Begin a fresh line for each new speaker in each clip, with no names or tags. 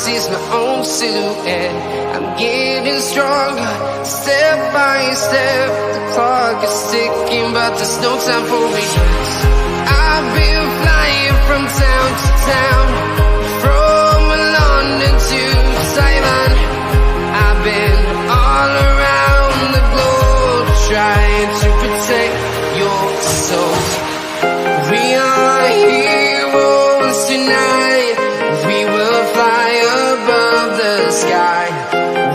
see's my own silhouette. I'm getting stronger, step by step. The clock is ticking, but there's no time for regrets. I've been flying from town to town, from London to Taiwan. I've been all around the globe, trying to protect your soul. We are heroes tonight. We will fly above the sky.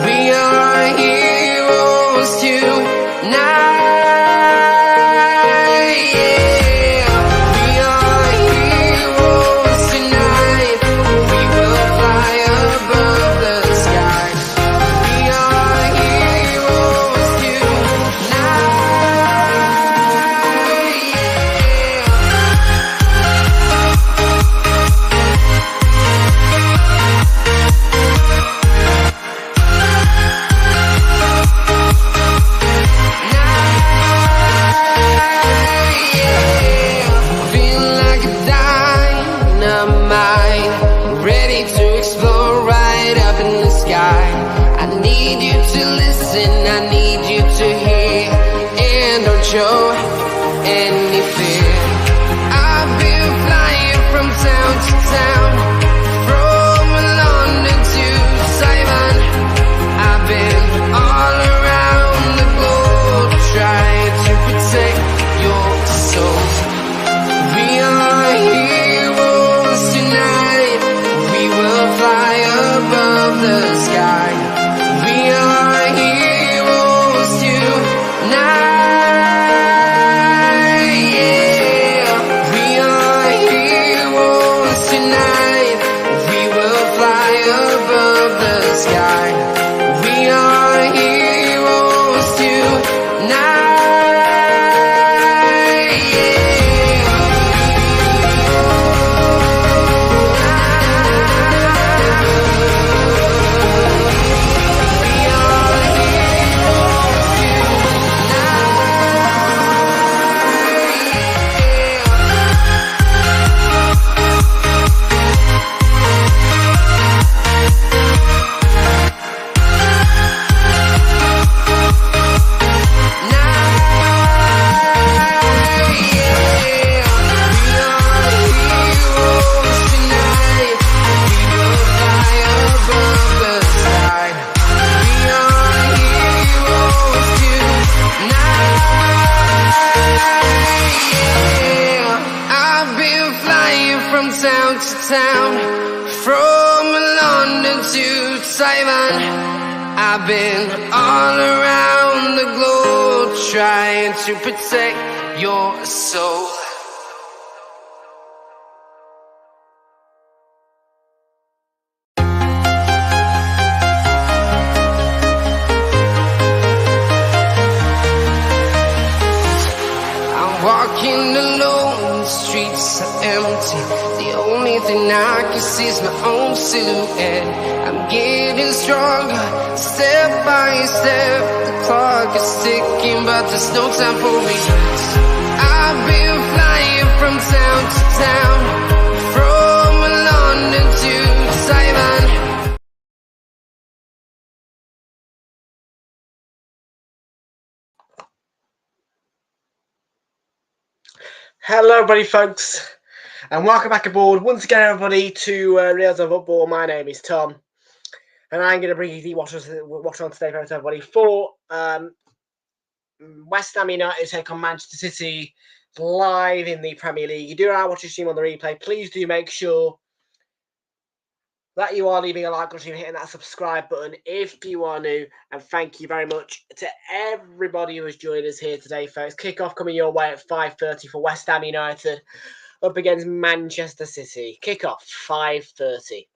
We are heroes tonight. Show any fear. I've been flying from town to town, from London to Taiwan. I've been all around the globe, trying to protect your soul. We are heroes tonight. We will fly above the sky. We are heroes tonight. I've been all around the globe, trying to protect your soul. I'm walking alone, the streets are empty. The only thing I can see is my own silhouette. I'm getting stronger, step by step. The clock is ticking, but there's no time for regrets. I've been flying from town to town, from London to Taiwan.
Hello everybody folks, and welcome back aboard once again everybody to Realltom Football. My name is Tom, and I'm going to bring you the watch on today for everybody for West Ham United take on Manchester City live in the Premier League. You do our watch stream on the replay. Please do make sure that you are leaving a like or hitting that subscribe button if you are new, and thank you very much to everybody who has joined us here today, folks. Kick-off coming your way at 5:30 for West Ham United up against Manchester City. Kick-off 5:30.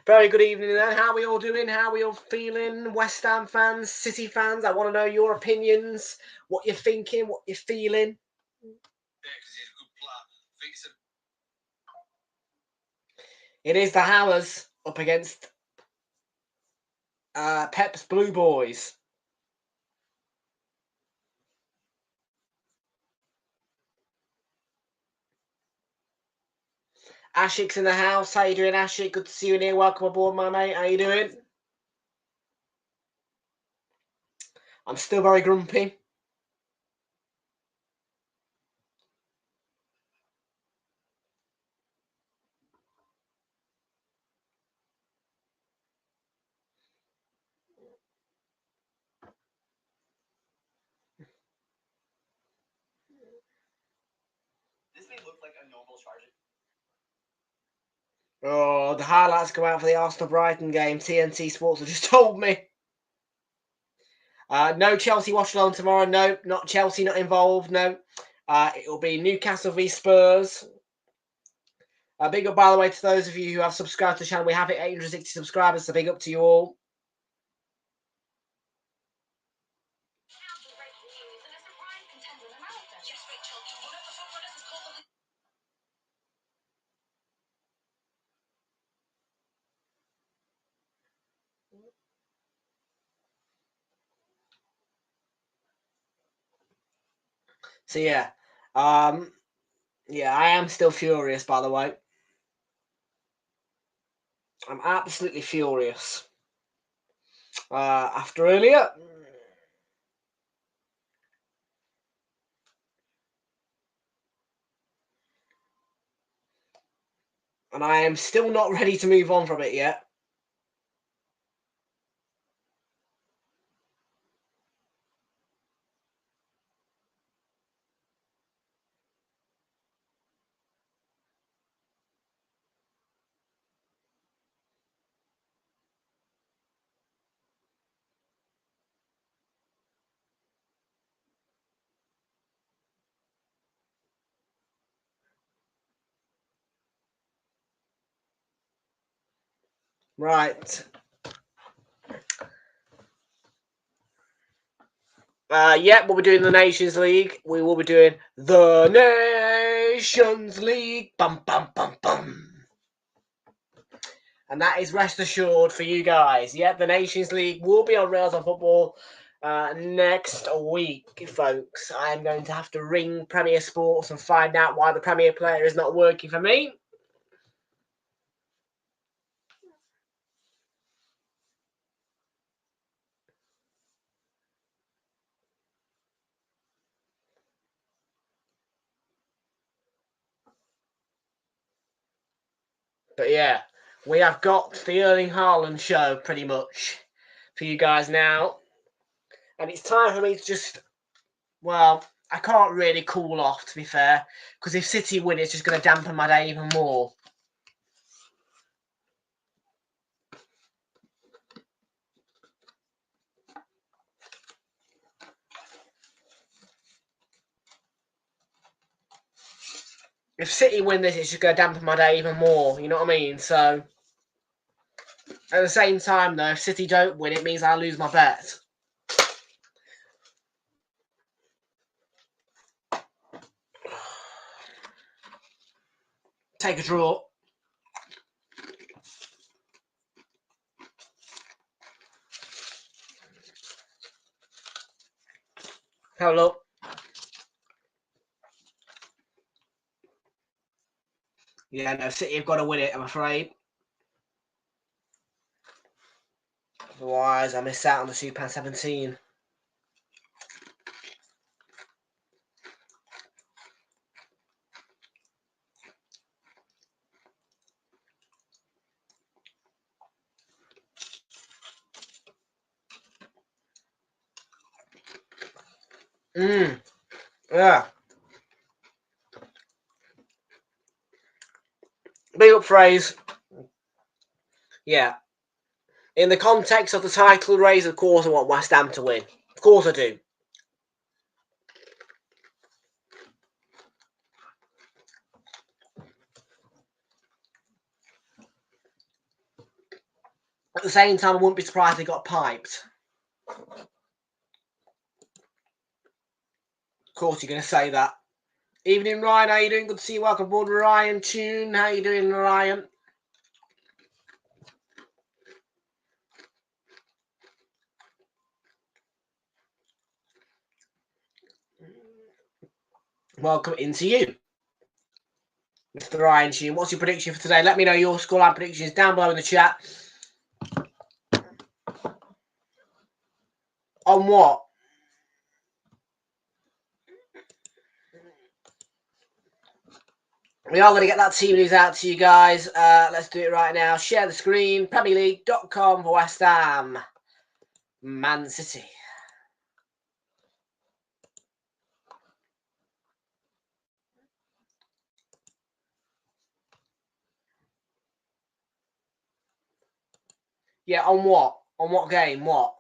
Very good evening then. How are we all doing? How are we all feeling? West Ham fans, City fans, I want to know your opinions, what you're thinking, what you're feeling. Yeah, because he's a good player. It is the Hammers up against Pep's Blue Boys. Ashik's in the house. How you doing, Ashik? Good to see you in here. Welcome aboard, my mate. How you doing? I'm still very grumpy.
This may look like a normal charge.
Oh, the highlights come out for the Arsenal-Brighton game. TNT Sports have just told me. No Chelsea watch along tomorrow. No, not Chelsea, not involved. No. It will be Newcastle v Spurs. Big up, by the way, to those of you who have subscribed to the channel. We have it 860 subscribers, so big up to you all. So yeah, yeah, I am still furious, by the way. I'm absolutely furious. After earlier, and I am still not ready to move on from it yet. Right. Yeah, we'll be doing the Nations League. We will be doing the Nations League. Bum, bum, bum, bum. And that is rest assured for you guys. Yeah, the Nations League will be on Realltom Football next week, folks. I am going to have to ring Premier Sports and find out why the Premier player is not working for me. But yeah, we have got the Erling Haaland show pretty much for you guys now. And it's time for me to just, well, I can't really cool off, to be fair, because if City win, it's just going to dampen my day even more. If City win this, it's just going to dampen my day even more, you know what I mean? So, at the same time, though, if City don't win, it means I lose my bet. Take a draw. Have a look. Yeah, no, City have got to win it, I'm afraid. Otherwise, I miss out on the Super 17. Yeah. Big up phrase. Yeah. In the context of the title race, of course I want West Ham to win. Of course I do. At the same time, I wouldn't be surprised if they got piped. Of course you're going to say that. Evening, Ryan. How you doing? Good to see you. Welcome aboard, Ryan Tune. How you doing, Ryan? Welcome into you. to the Ryan Tune. What's your prediction for today? Let me know your scoreline predictions down below in the chat. On what? We are going to get that team news out to you guys. Let's do it right now. Share the screen. PremierLeague.com for West Ham. Man City. Yeah, on what? On what game? What?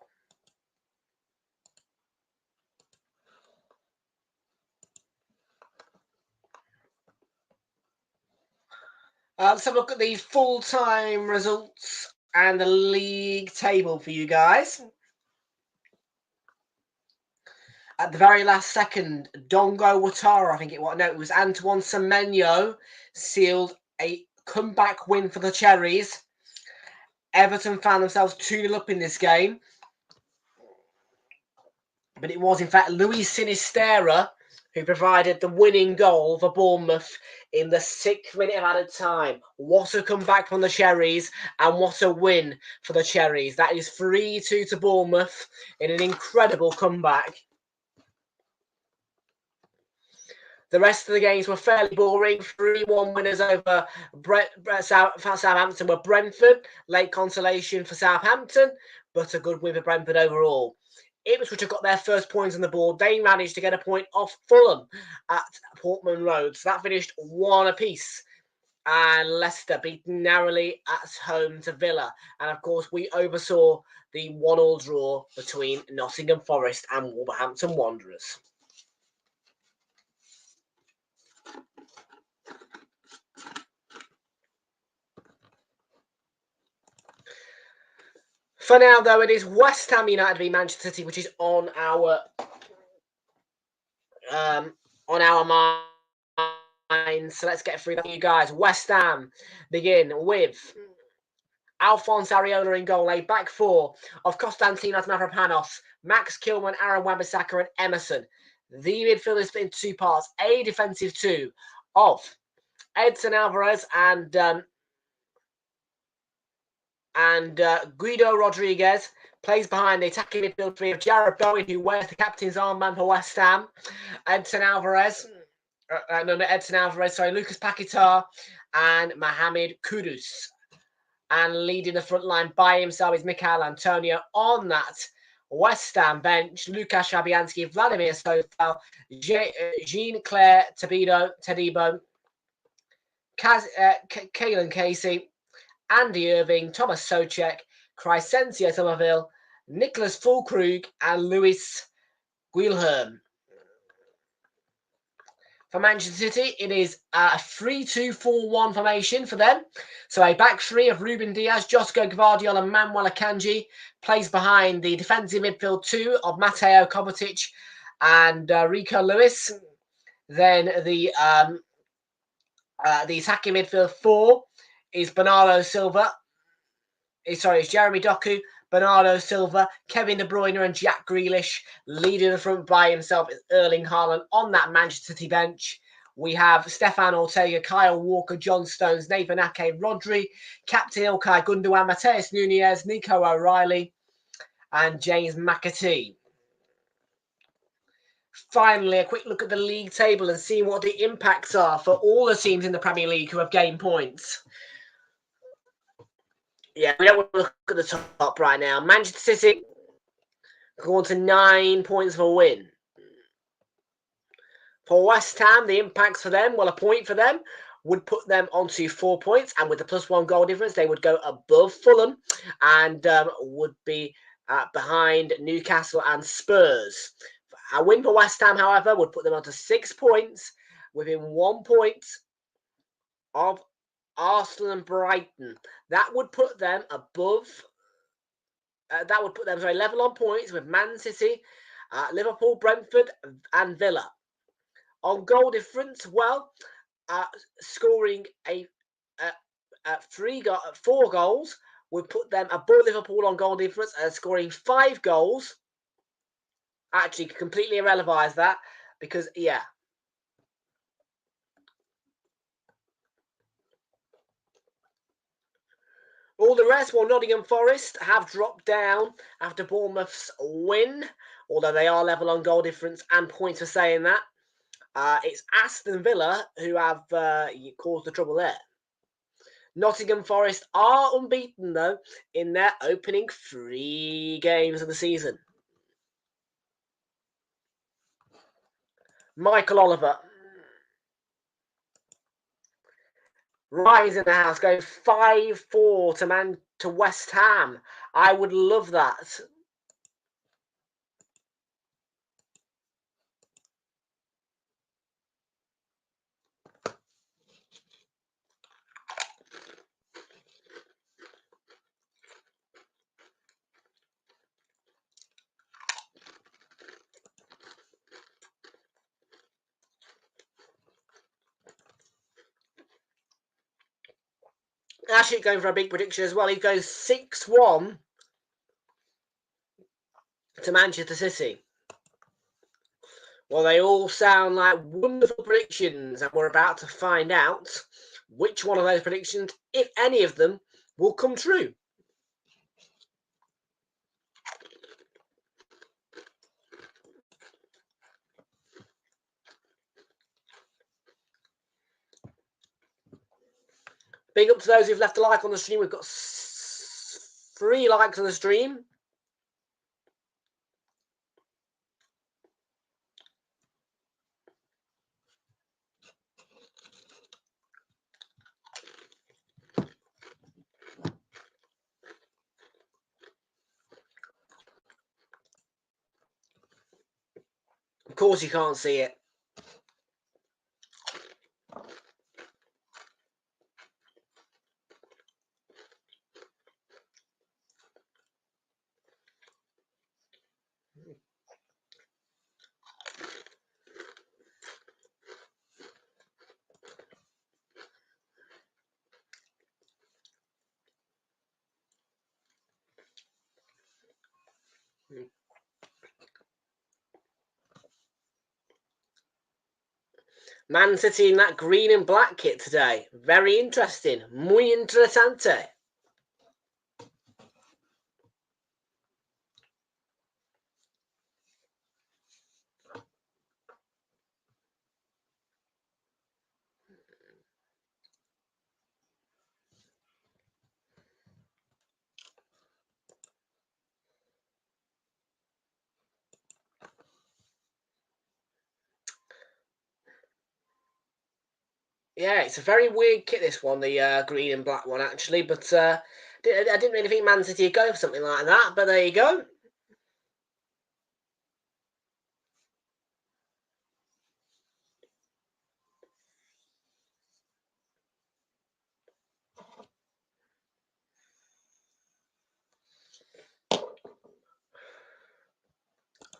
Let's have a look at the full-time results and the league table for you guys. At the very last second, Dongo Watara, I think it was. No, it was Antoine Semenyo, sealed a comeback win for the Cherries. Everton found themselves 2-0 up in this game. But it was, in fact, Luis Sinisterra who provided the winning goal for Bournemouth in the 6th minute of added time. What a comeback from the Cherries, and what a win for the Cherries. That is 3-2 to Bournemouth in an incredible comeback. The rest of the games were fairly boring. 3-1 winners over Southampton were Brentford. Late consolation for Southampton, but a good win for Brentford overall. Ipswich have got their first points on the board. They managed to get a point off Fulham at Portman Road. So that finished 1 apiece. And Leicester beat narrowly at home to Villa. And of course, we oversaw the 1-1 draw between Nottingham Forest and Wolverhampton Wanderers. For now, though, it is West Ham United v Manchester City, which is on our minds. So let's get through that for you guys. West Ham begin with Alphonse Areola in goal, a back four of Konstantinos Mavropanos, Max Kilman, Aaron Wan-Bissaka, and Emerson. The midfield is split into 2 parts. A defensive 2 of Edson Alvarez and Guido Rodriguez. Plays behind the attacking midfield 3 of Jared Bowen, who wears the captain's armband for West Ham. Lucas Paquetá, and Mohamed Kudus. And leading the front line by himself is Michail Antonio. On that West Ham bench, Lukasz Fabianski, Vladimir Sofal, Jean-Claire Tadibo, Kaelan Casey, Andy Irving, Thomas Souček, Crescencio Somerville, Nicholas Fulkrug, and Luis Guilherme. For Manchester City, it is a 3-2-4-1 formation for them. So a back 3 of Ruben Diaz, Josko Gvardiol, and Manuel Akanji. Plays behind the defensive midfield 2 of Mateo Kovacic and Rico Lewis. Then the attacking midfield 4 is Bernardo Silva. It's Jeremy Doku, Bernardo Silva, Kevin De Bruyne, and Jack Grealish. Leading the front by himself is Erling Haaland. On that Manchester City bench, we have Stefan Ortega, Kyle Walker, John Stones, Nathan Ake, Rodri, Captain Ilkay Gundogan, Mateus Nunez, Nico O'Reilly, and James McAtee. Finally, a quick look at the league table and see what the impacts are for all the teams in the Premier League who have gained points. Yeah, we don't want to look at the top right now. Manchester City go on to 9 points for a win. For West Ham, the impacts for them, well, a point for them would put them onto 4 points. And with the +1 goal difference, they would go above Fulham and would be behind Newcastle and Spurs. A win for West Ham, however, would put them onto 6 points within 1 point of Arsenal and Brighton. That would put them above. That would put them level on points with Man City, Liverpool, Brentford, and Villa. On goal difference, well, scoring 4 goals would put them above Liverpool on goal difference, and scoring 5 goals. Actually, completely irrelevant that because All the rest, well, Nottingham Forest have dropped down after Bournemouth's win, although they are level on goal difference and points for saying that. It's Aston Villa who have caused the trouble there. Nottingham Forest are unbeaten, though, in their opening 3 games of the season. Michael Oliver. Rise in the house, going 5-4 to West Ham. I would love that. Actually going for a big prediction as well. He goes 6-1 to Manchester City. Well, they all sound like wonderful predictions, and we're about to find out which one of those predictions, if any of them, will come true. Big up to those who've left a like on the stream. We've got 3 likes on the stream. Of course you can't see it. Man City in that green and black kit today. Very interesting. Muy interesante. Yeah, it's a very weird kit, this one, the green and black one, actually. But I didn't really think Man City would go for something like that, but there you go.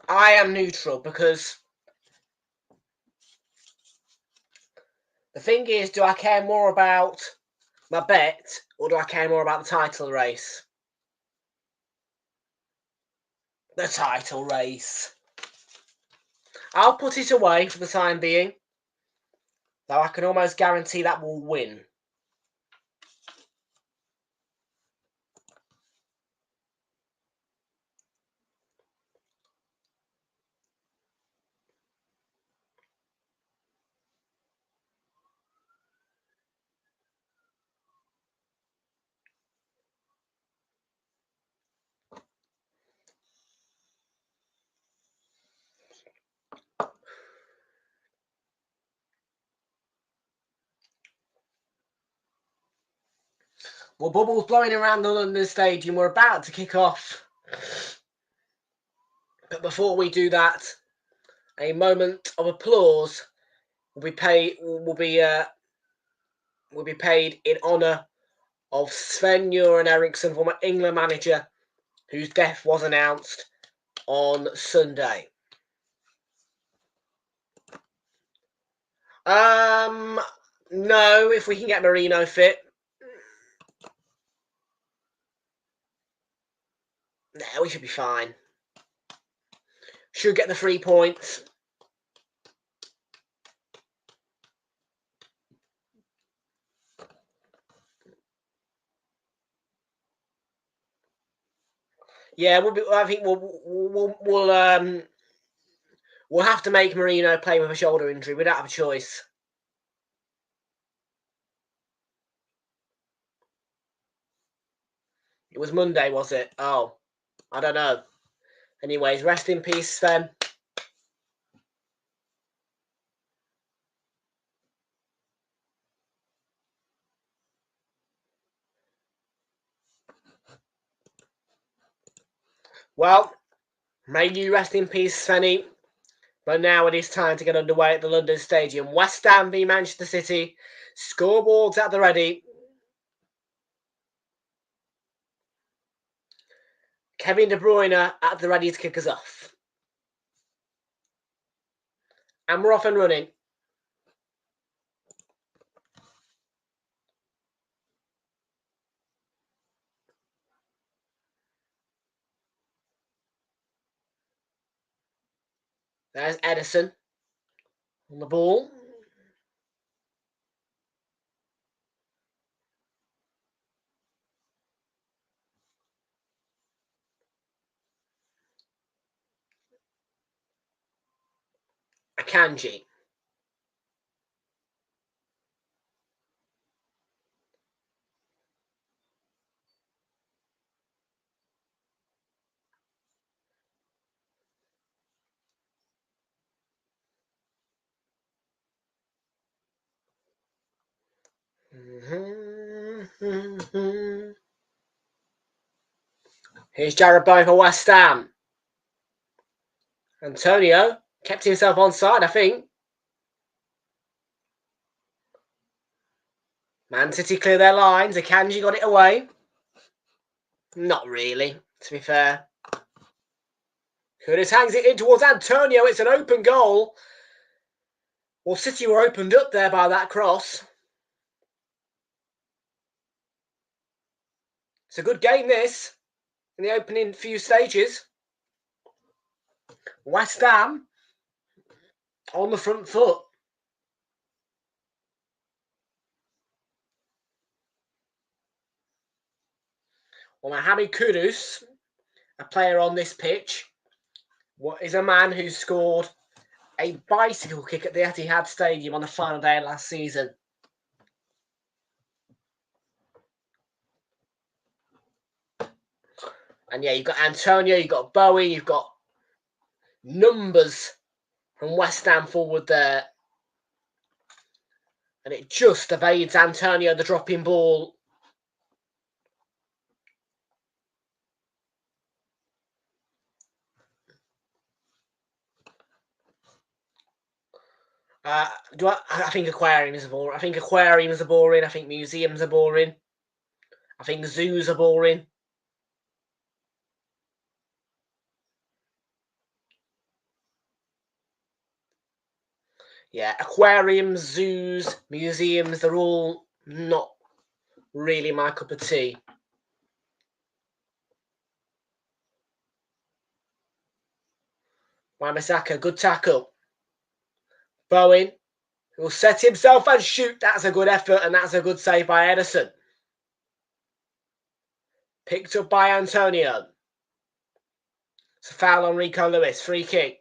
I am neutral because the thing is, do I care more about my bet or do I care more about the title race? The title race. I'll put it away for the time being, though I can almost guarantee that will win. Well, bubbles blowing around the London Stadium. We're about to kick off. But before we do that, a moment of applause will be paid in honour of Sven-Göran Eriksson, former England manager, whose death was announced on Sunday. No, if we can get Marino fit. Nah, we should be fine. Should get the 3 points. Yeah, I think we'll have to make Marino play with a shoulder injury. We don't have a choice. It was Monday, was it? Oh, I don't know. Anyways, rest in peace, Sven. Well, may you rest in peace, Svenny. But now it is time to get underway at the London Stadium. West Ham v Manchester City. Scoreboards at the ready. Kevin De Bruyne at the ready to kick us off. And we're off and running. There's Edison on the ball. Akanji. Here's Jarrod Bowen for West Ham. Antonio kept himself onside, I think. Man City clear their lines. Akanji got it away. Not really, to be fair. Curtis hangs it in towards Antonio. It's an open goal. Well, City were opened up there by that cross. It's a good game, this, in the opening few stages. West Ham on the front foot. Well, Mohamed Kudus, a player on this pitch, is a man who scored a bicycle kick at the Etihad Stadium on the final day of last season. And yeah, you've got Antonio, you've got Bowie, you've got numbers from West Ham forward there. And it just evades Antonio, the dropping ball. I think aquariums are boring. I think aquariums are boring. I think museums are boring. I think zoos are boring. Yeah, aquariums, zoos, museums, they're all not really my cup of tea. Wan-Bissaka, good tackle. Bowen will set himself and shoot. That's a good effort, and that's a good save by Edison. Picked up by Antonio. It's a foul on Rico Lewis. Free kick.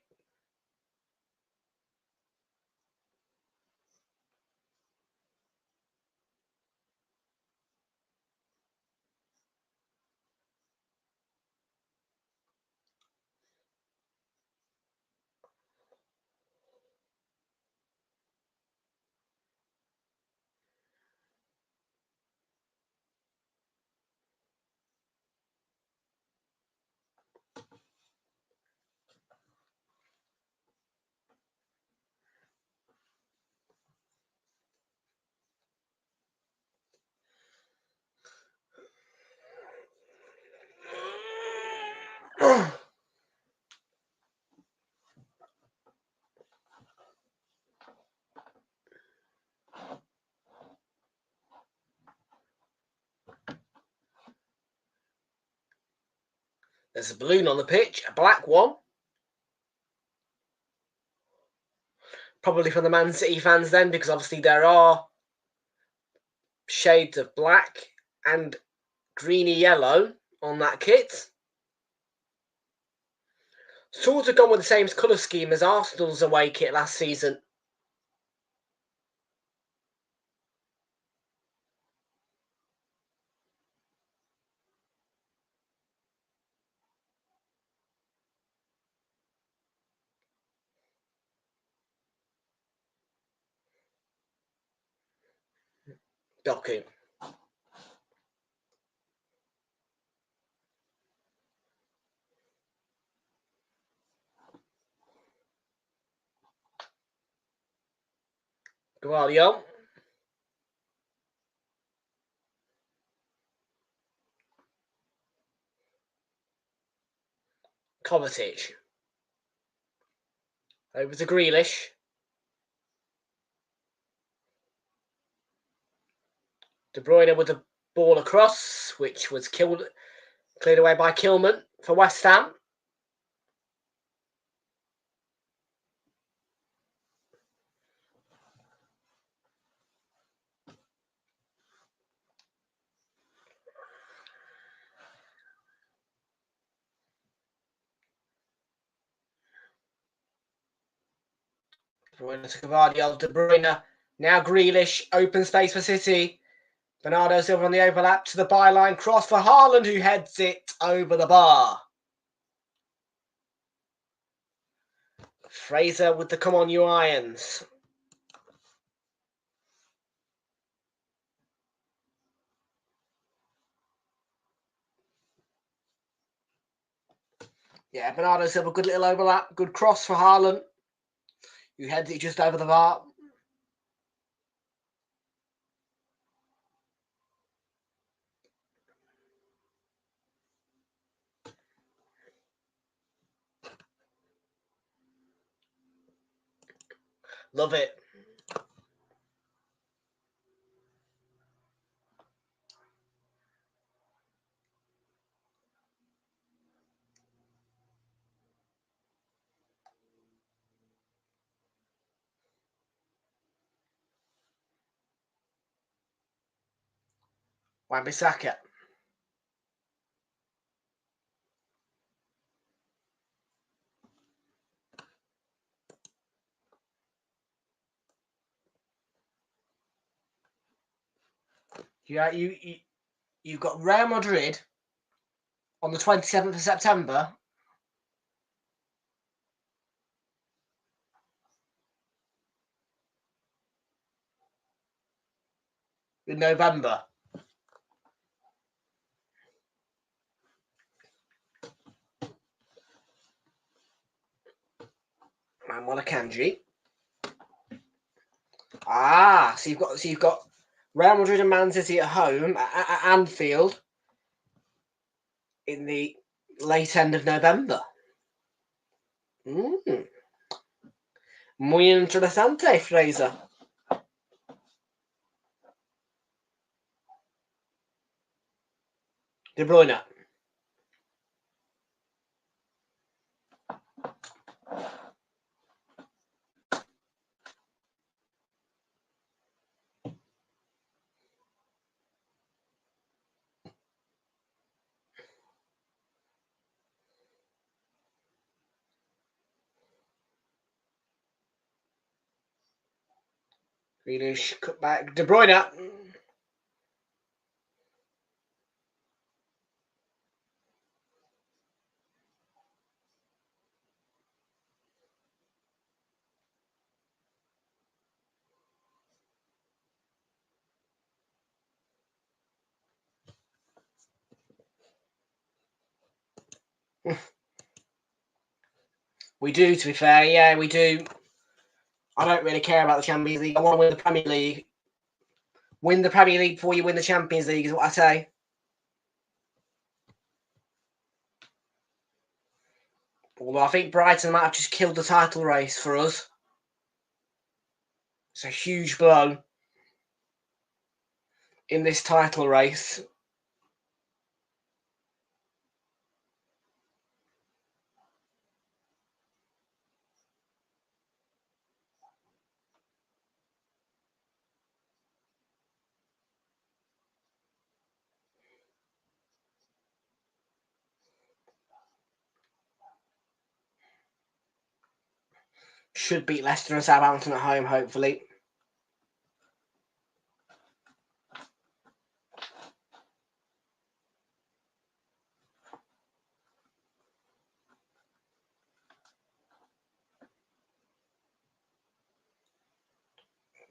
There's a balloon on the pitch, a black one. Probably from the Man City fans then, because obviously there are shades of black and greeny yellow on that kit. Swords have gone with the same colour scheme as Arsenal's away kit last season. Doku. Guardiola. Kovacic. Over to Grealish. De Bruyne with the ball across, which was cleared away by Kilman for West Ham. De Bruyne to Guardiola. De Bruyne. Now Grealish. Open space for City. Bernardo Silva on the overlap to the byline. Cross for Haaland, who heads it over the bar. Fraser with the come on you irons. Yeah, Bernardo Silva, good little overlap. Good cross for Haaland, who heads it just over the bar. Love it. Wan-Bissaka. You've got Real Madrid on the 27th of September. In November. And what a Kanji. So you've got Real Madrid and Man City at home at Anfield in the late end of November. Muy interesante, Fraser. De Bruyne. Grealish cut back. De Bruyne. We do, to be fair. Yeah, we do. I don't really care about the Champions League. I want to win the Premier League. Win the Premier League before you win the Champions League is what I say. Although I think Brighton might have just killed the title race for us. It's a huge blow in this title race. Should beat Leicester and Southampton at home, hopefully.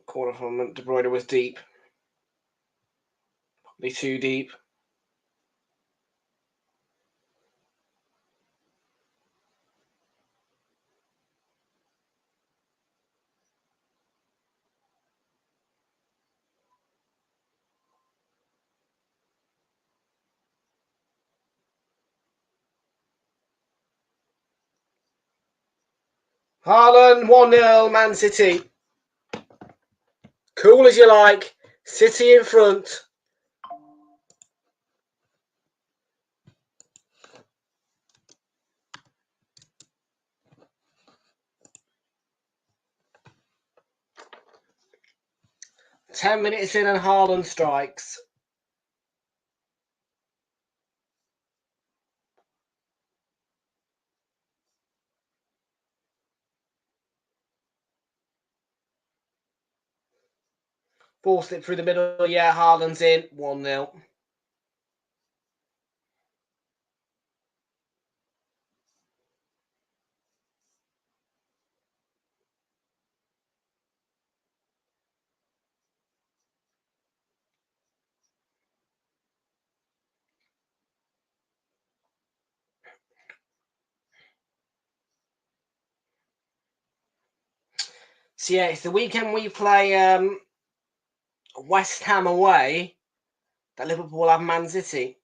Corner from De Bruyne was deep. Probably too deep. Haaland, 1-0, Man City. Cool as you like. City in front. Ten minutes in and Haaland strikes. Forced it through the middle. Yeah, Haaland's in. 1-0. So yeah, it's the weekend we play West Ham away that Liverpool have Man City.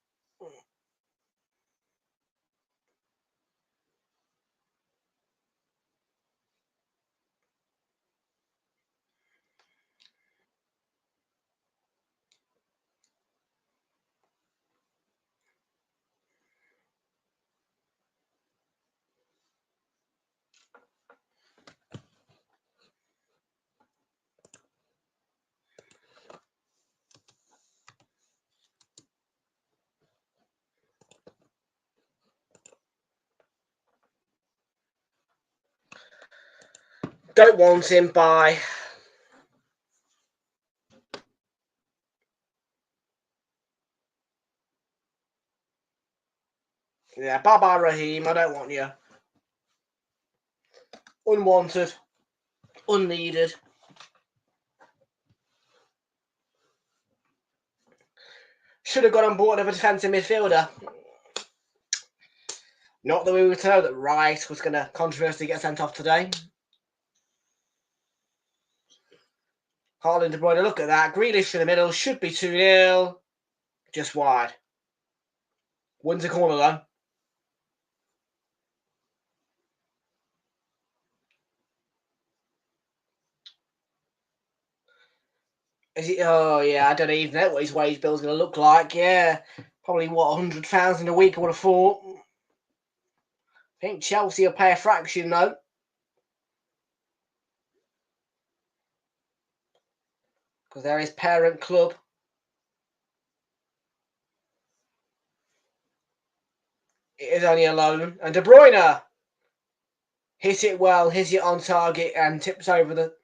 Don't want him, bye. Yeah, bye-bye, Raheem. I don't want you. Unwanted. Unneeded. Should have gone on board of a defensive midfielder. Not that we were told that Rice was going to controversially get sent off today. Haaland, De Bruyne, look at that. Grealish in the middle. Should be 2-0. Just wide. Wins a corner, though. Is it? Oh, yeah, I don't even know what his wage bill's going to look like. Yeah, probably, what, 100,000 a week, I would have thought. I think Chelsea will pay a fraction, though. Because they're his parent club. It is only a loan. And De Bruyne hit it well, hits it on target, and tips over the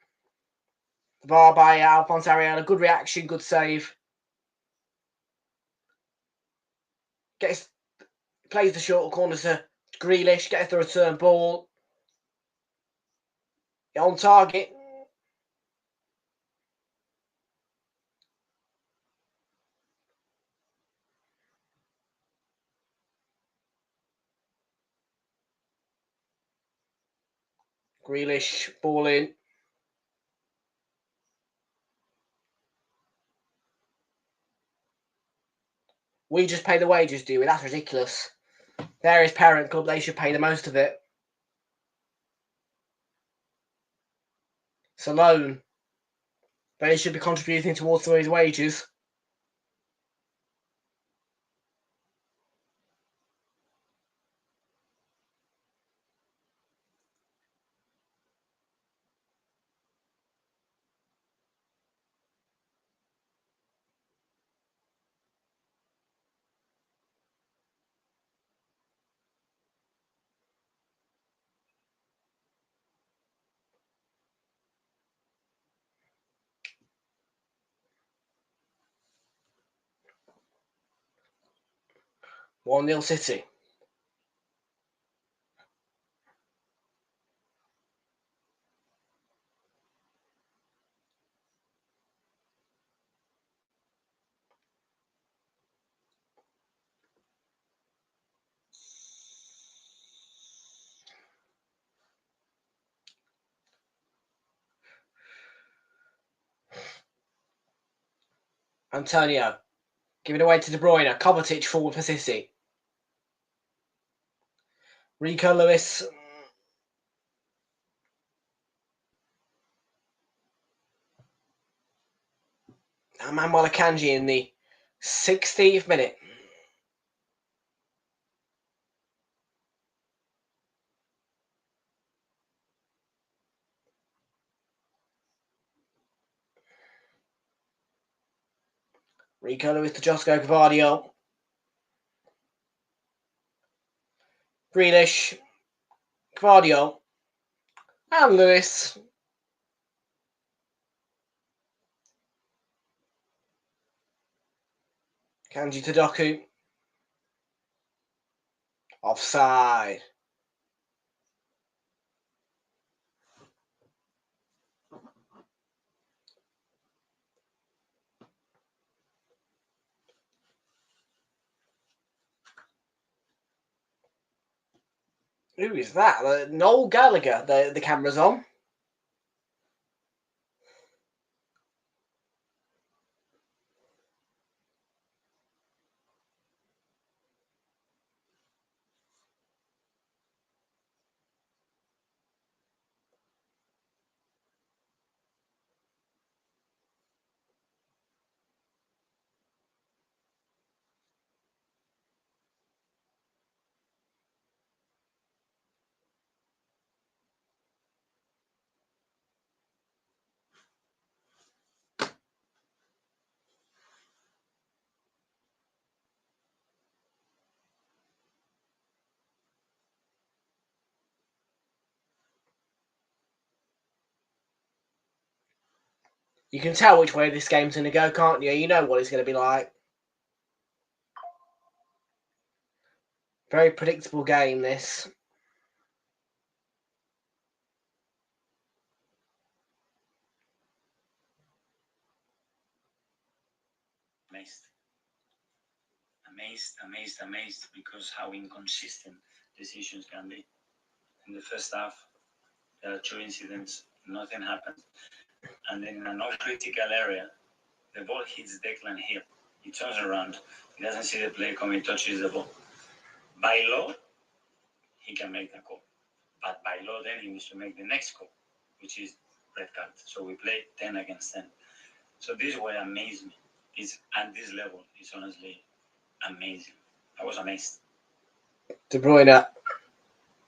bar by Alphonse Areola. Good reaction, good save. Plays the short corner to Grealish, gets the return ball. On target. Grealish, ball in. We just pay the wages, do we? That's ridiculous. They're his parent club. They should pay the most of it. It's a loan. They should be contributing towards some of his wages. 1-0 City. Antonio. Give it away to De Bruyne. Kovacic forward for City. Rico Lewis. Manuel Akanji in the 60th minute. Rico Lewis to Josko Gvardiol. Grealish. Gvardiol. And Lewis. Kanji to Doku. Offside. Who is that? Noel Gallagher. The camera's on. You can tell which way this game's going to go, can't you? You know what it's going to be like. Very predictable game, this.
Amazed because how inconsistent decisions can be. In the first half, there are 2 incidents, nothing happens. And then in a non-critical area, the ball hits Declan Hill. He turns around, he doesn't see the play coming, touches the ball. By law, he can make the call. But by law, then he needs to make the next call, which is red card. So we play 10 against 10. So this is what amazed me. It's at this level, it's honestly amazing. I was amazed.
De Bruyne.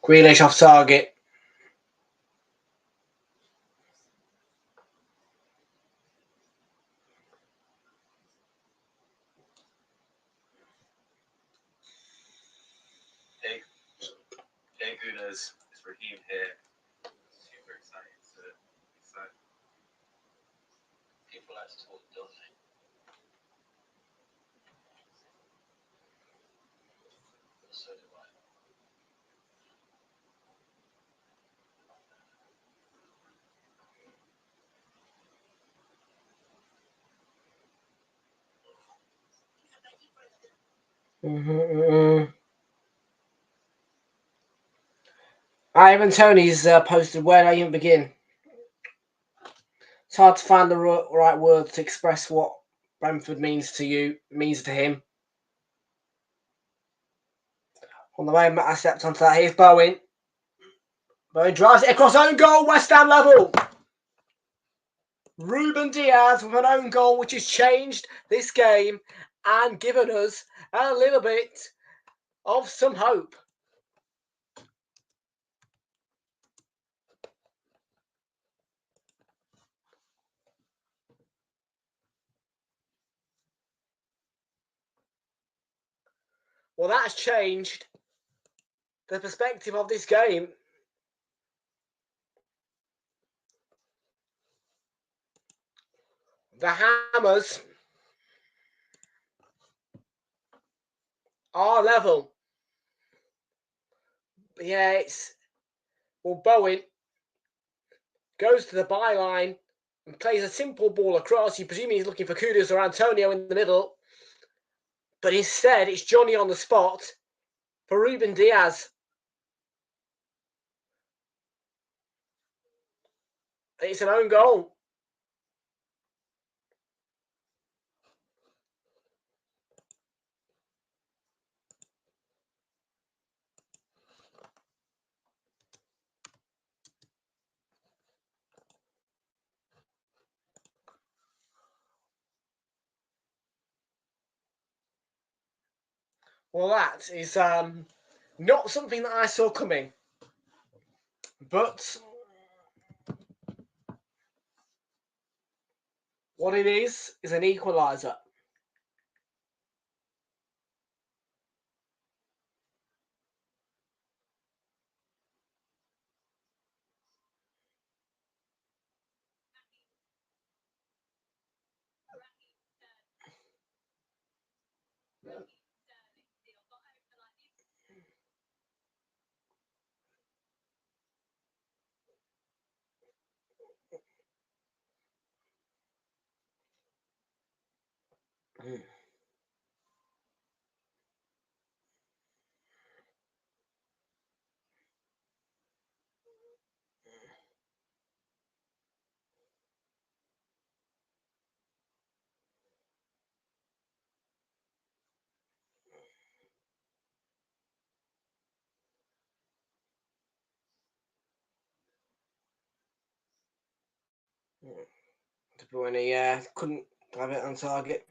Grealish off target.
Hey Gunas, it's Raheem here. Super excited to excited. People like to talk, don't they? So do I.
Ivan Tony's posted, where do I even begin? It's hard to find the right words to express what Brentford means to you, means to him. On the moment I stepped onto that, here's Bowen. Bowen drives it across own goal, West Ham level. Ruben Diaz with an own goal, which has changed this game and given us a little bit of some hope. Well, that's changed the perspective of this game. The Hammers are level. But yeah, it's... Well, Bowen goes to the byline and plays a simple ball across. You presume he's looking for Kudus or Antonio in the middle. But instead, it's Johnny on the spot for Ruben Diaz. It's an own goal. Well, that is not something that I saw coming. But what it is an equaliser. De Bruyne, yeah, couldn't have it on target.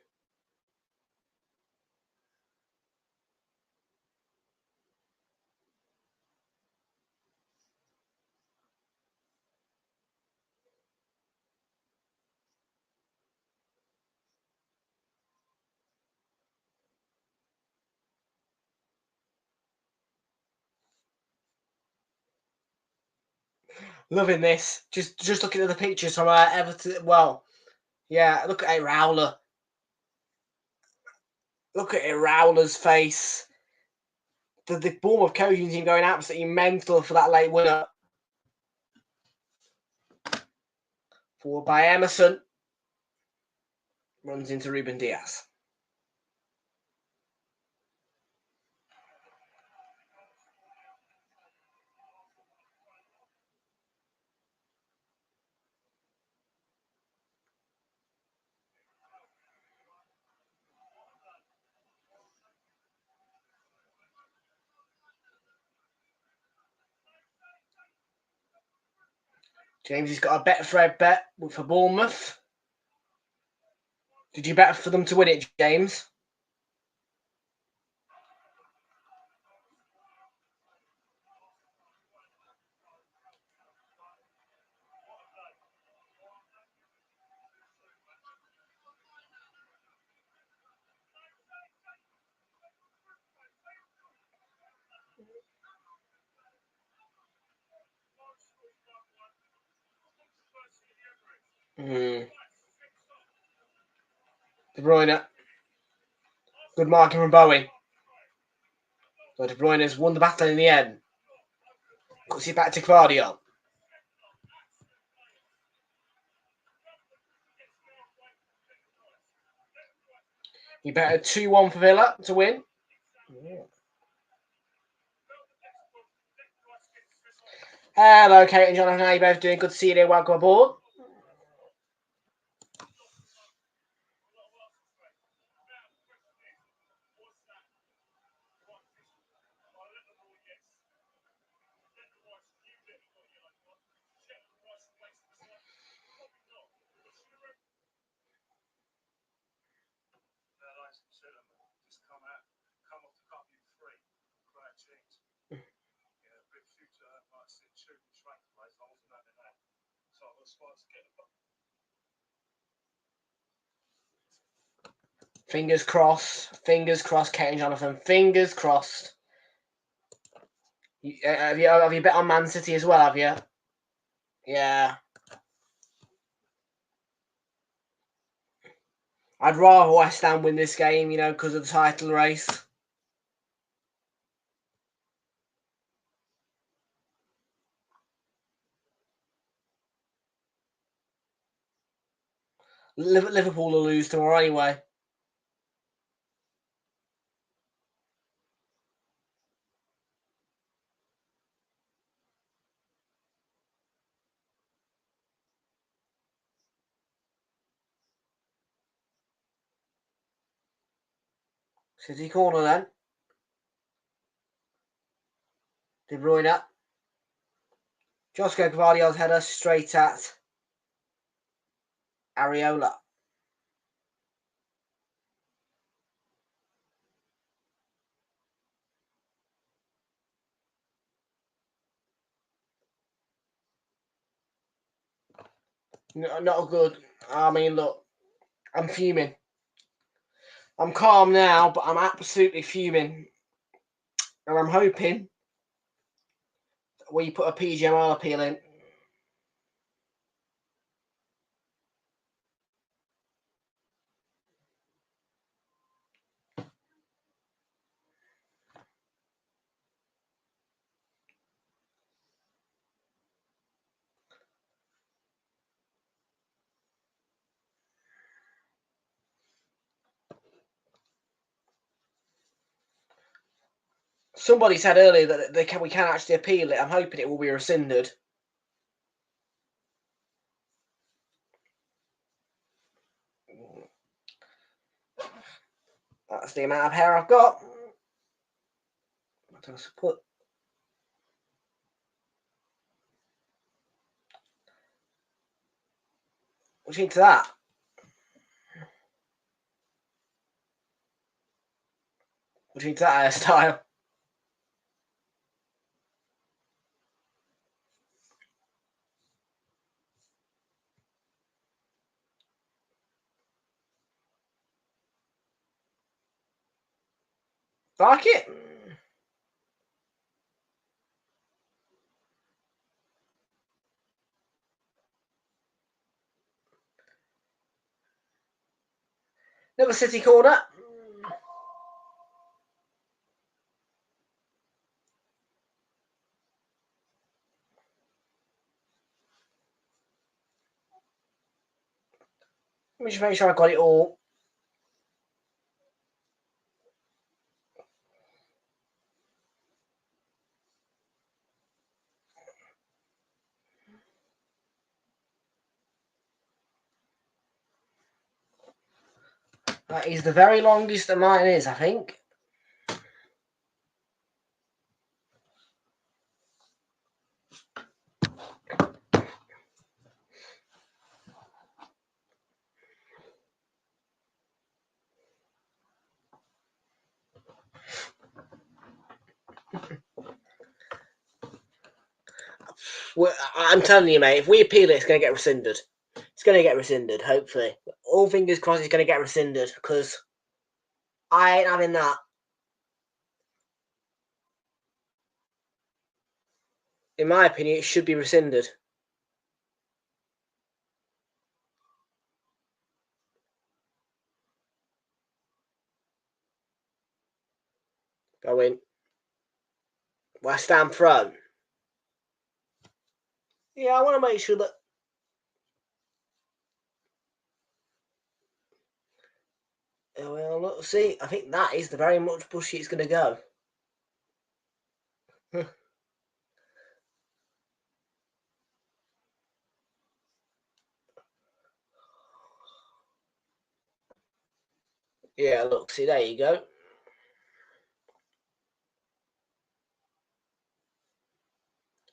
Loving this. Just looking at the pictures from Everton. Well, yeah, look at Iraola. Look at Iraola's face. The Bournemouth coaching team going absolutely mental for that late winner. Forward by Emerson. Runs into Ruben Diaz. James has got a Betfred bet for Bournemouth. Did you bet for them to win it, James? De Bruyne. Good marking from Bowen. So De Bruyne has won the battle in the end. Cuts it back to Claudio. He bet a 2-1 for Villa to win. Yeah. Hello, Kate and Jonathan. How are you both doing? Good to see you there. Welcome aboard. Fingers crossed, Kate and Jonathan. Fingers crossed. Have you bet on Man City as well? Have you? Yeah. I'd rather West Ham win this game, because of the title race. Liverpool will lose tomorrow anyway. City corner then. De Bruyne. Josko Gvardiol's header straight at Areola. No, not good. I mean, look, I'm fuming. I'm calm now, but I'm absolutely fuming. And I'm hoping we put a PGMR appeal in. Somebody said earlier that we can actually appeal it. I'm hoping it will be rescinded. That's the amount of hair I've got. What else to put? What do you think to that? What do you think to that hairstyle? Like it? Another City corner. Let me just make sure I've got it all. That is the very longest that mine is, I think. Well, I'm telling you, mate, if we appeal it, it's going to get rescinded. It's going to get rescinded, hopefully. All fingers crossed it's going to get rescinded, because I ain't having that. In my opinion, it should be rescinded. Go in. West Ham front. Yeah, I want to make sure that... Well, let's see. I think that is the very much bushy it's going to go. Yeah, look, see, there you go.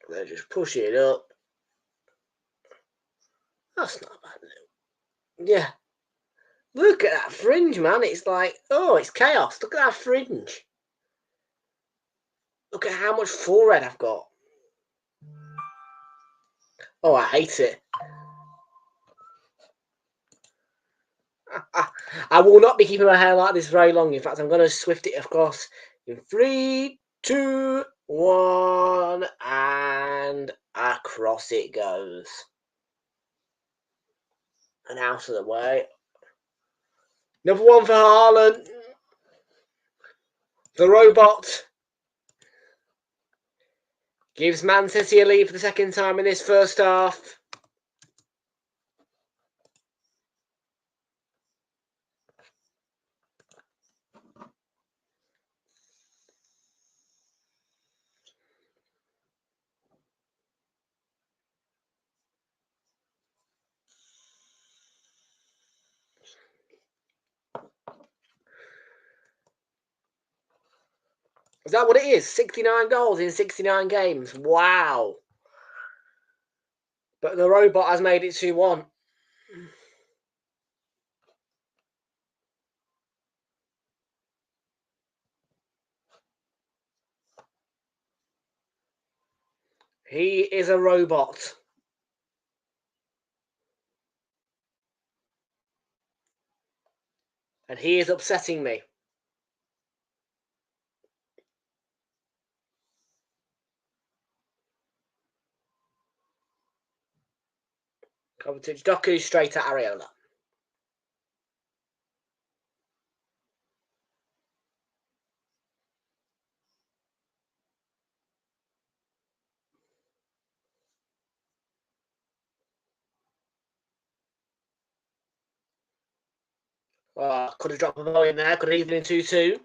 They just push it up. That's not bad. Yeah. Look at that fringe, man. It's like, oh, it's chaos. Look at that fringe. Look at how much forehead I've got. Oh, I hate it. I will not be keeping my hair like this very long. In fact, I'm going to swift it across in 3, 2, 1, and across it goes. And out of the way. Another one for Haaland. The robot gives Man City a lead for the second time in this first half. Is that what it is? 69 goals in 69 games. Wow. But the robot has made it 2-1. He is a robot. And he is upsetting me. Kovacic, Doku straight at Areola. Oh, could have dropped a ball in there. Could have even been 2-2.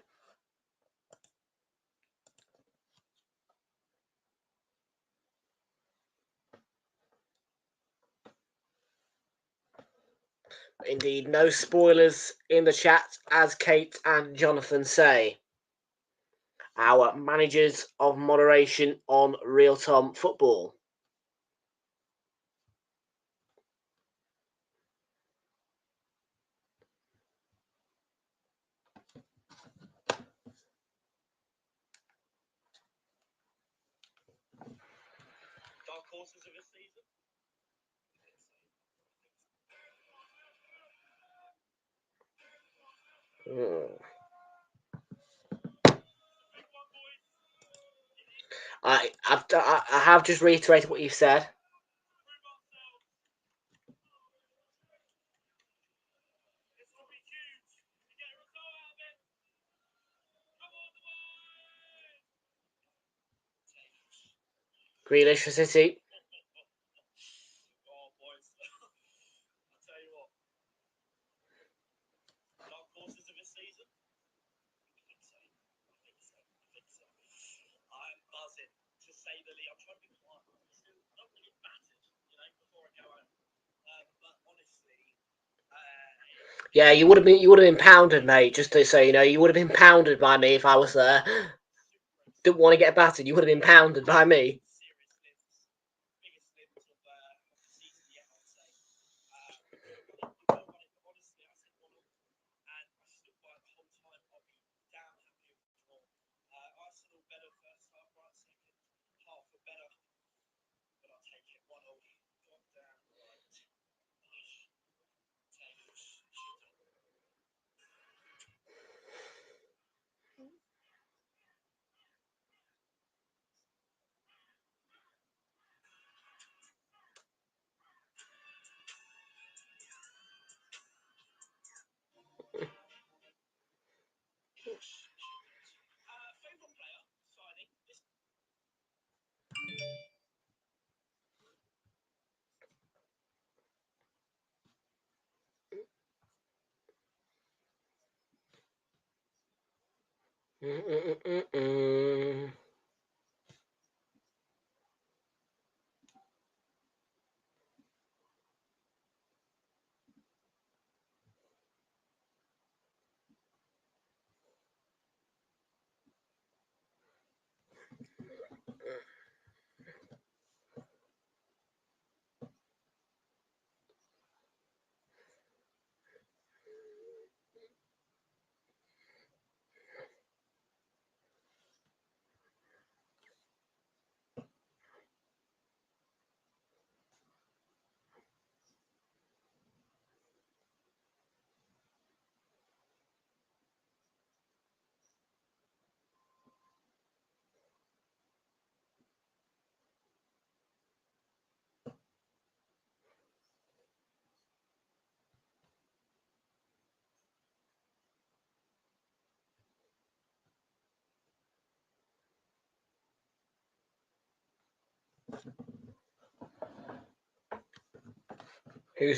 Indeed, no spoilers in the chat, as Kate and Jonathan say. Our managers of moderation on Realltom Football.
Dark horses of this season?
I have just reiterated what you've said. Grealish for City.
Oh, boys. I'll tell you what. Dark horses of this season? I think so. I'm buzzing, to say the least. I'm trying to be quiet. I'm still not really battered, before I go home. But honestly,
Yeah, you would have been pounded, mate. Just to say, you would have been pounded by me if I was there. Didn't want to get battered. You would have been pounded by me.
biggest limbs of the season yet, I'd say. Honestly, I said 1-1, and I still by the whole time I'll be damn happy with the draw. Arsenal better first half, right? Second half were better, but I'll take it 1-0. God damn right. Favourite player signing this.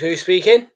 Who's speaking?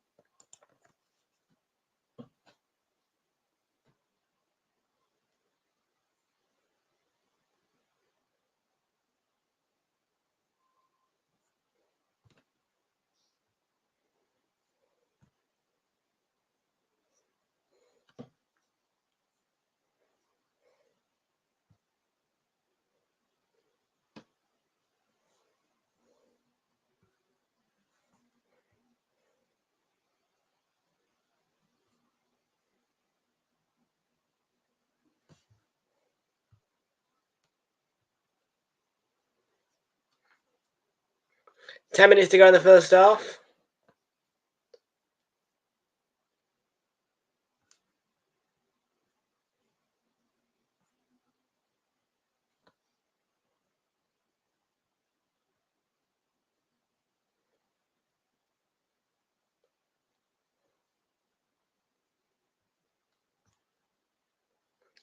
10 minutes to go in the first half.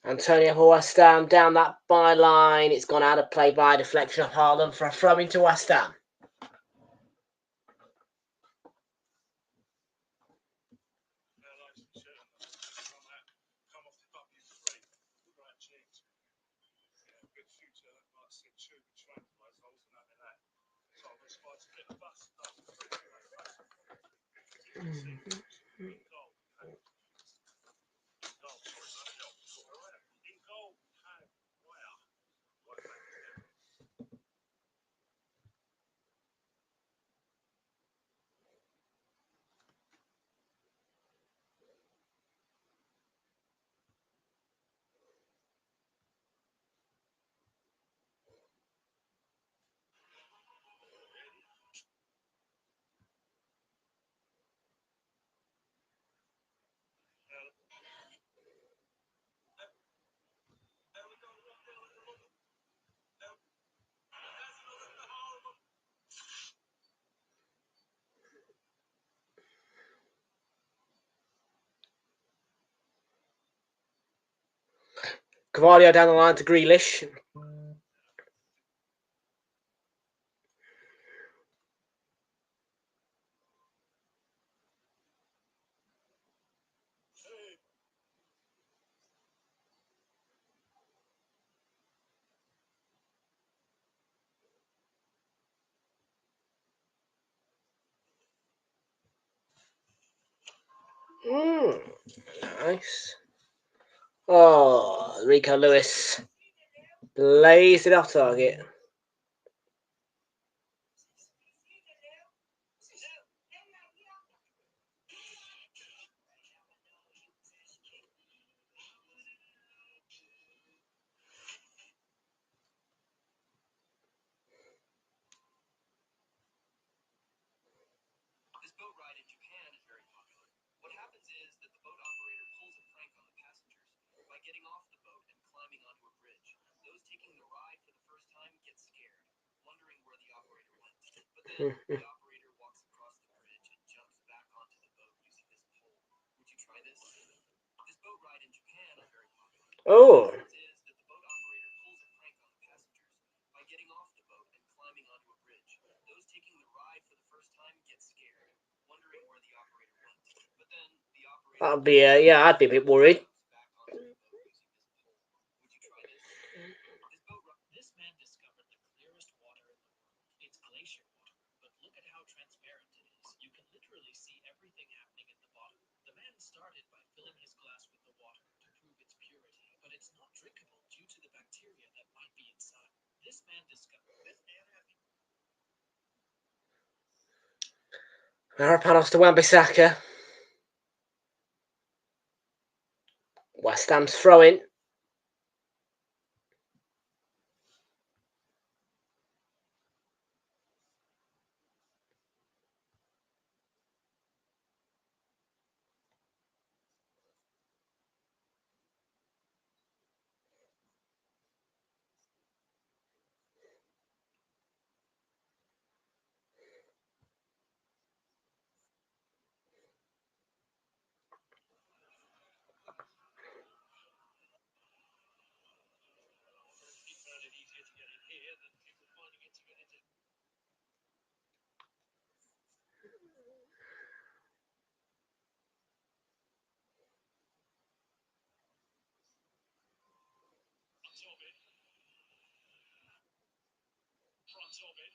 Antonio for West Ham down that byline. It's gone out of play by a deflection of Haaland for a throw into West Ham. Cavallo down the line to Grealish. Nice. Oh, Rico Lewis blazed it off target.
This boat ride in Japan is very popular. What happens is that the boat operator pulls a prank on the passengers by getting off the boat and climbing onto a bridge. Those taking the ride for the first time get scared, wondering where the operator went. But then the operator walks across the bridge and jumps back onto the boat using this pole. Would you try this? This boat ride in Japan is very popular.
Oh.
What happens is that the boat operator pulls a prank on the passengers by getting off the boat and climbing onto a bridge. Those taking the ride for the first time get scared, wondering where the operator went. But then the operator
That'd be yeah, I'd be a bit worried.
back onto the boat using this pole. Would you try this?
This man discovered the clearest water in the world. It's glacier water, but look at how transparent it is. You can literally see everything happening at the bottom. The man started by filling his glass with the water to prove its purity, but it's not drinkable due to the bacteria that might be inside. This man discovered
Panos to Wan-Bissaka. West Ham's throwing.
he found it easier to get in here than people finding it to get into. Front of it.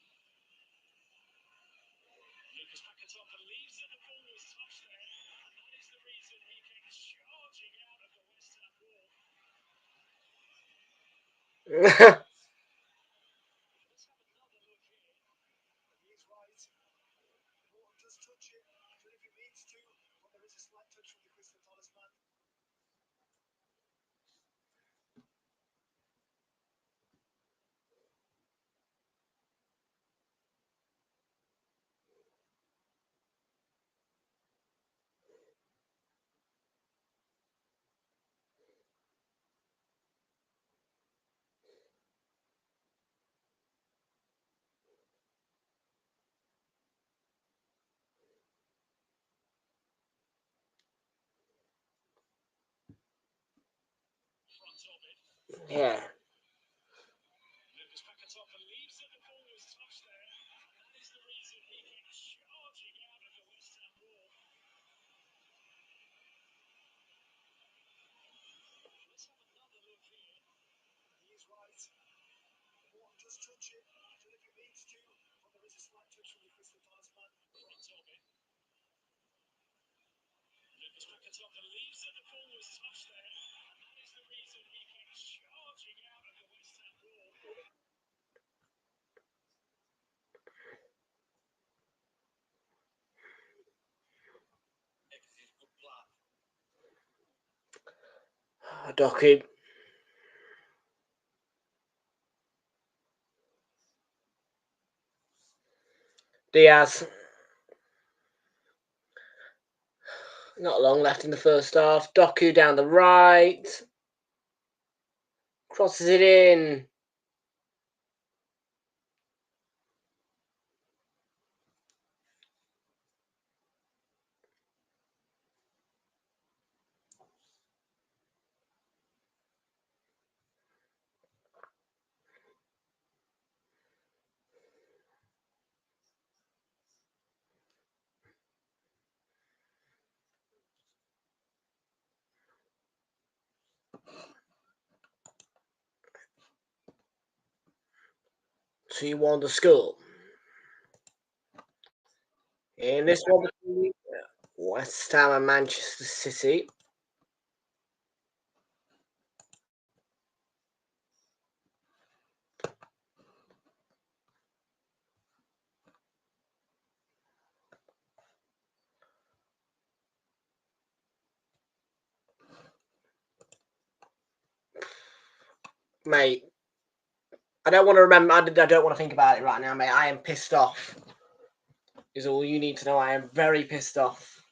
Lucas Paquetá believes that the ball was touched there, and that is the reason he came charging out of the West Ham wall. Let's have another look here.
He is right. The ball does touch it. I don't know if it means to, but there is a slight touch from the Crystal Palace man.
Yeah. Doku. Diaz. Not long left in the first half. Doku down the right. Crosses it in. So you won the score. In this one, West Ham and Manchester City. Mate, I don't want to remember. I don't want to think about it right now, mate. I am pissed off. Is all you need to know. I am very pissed off.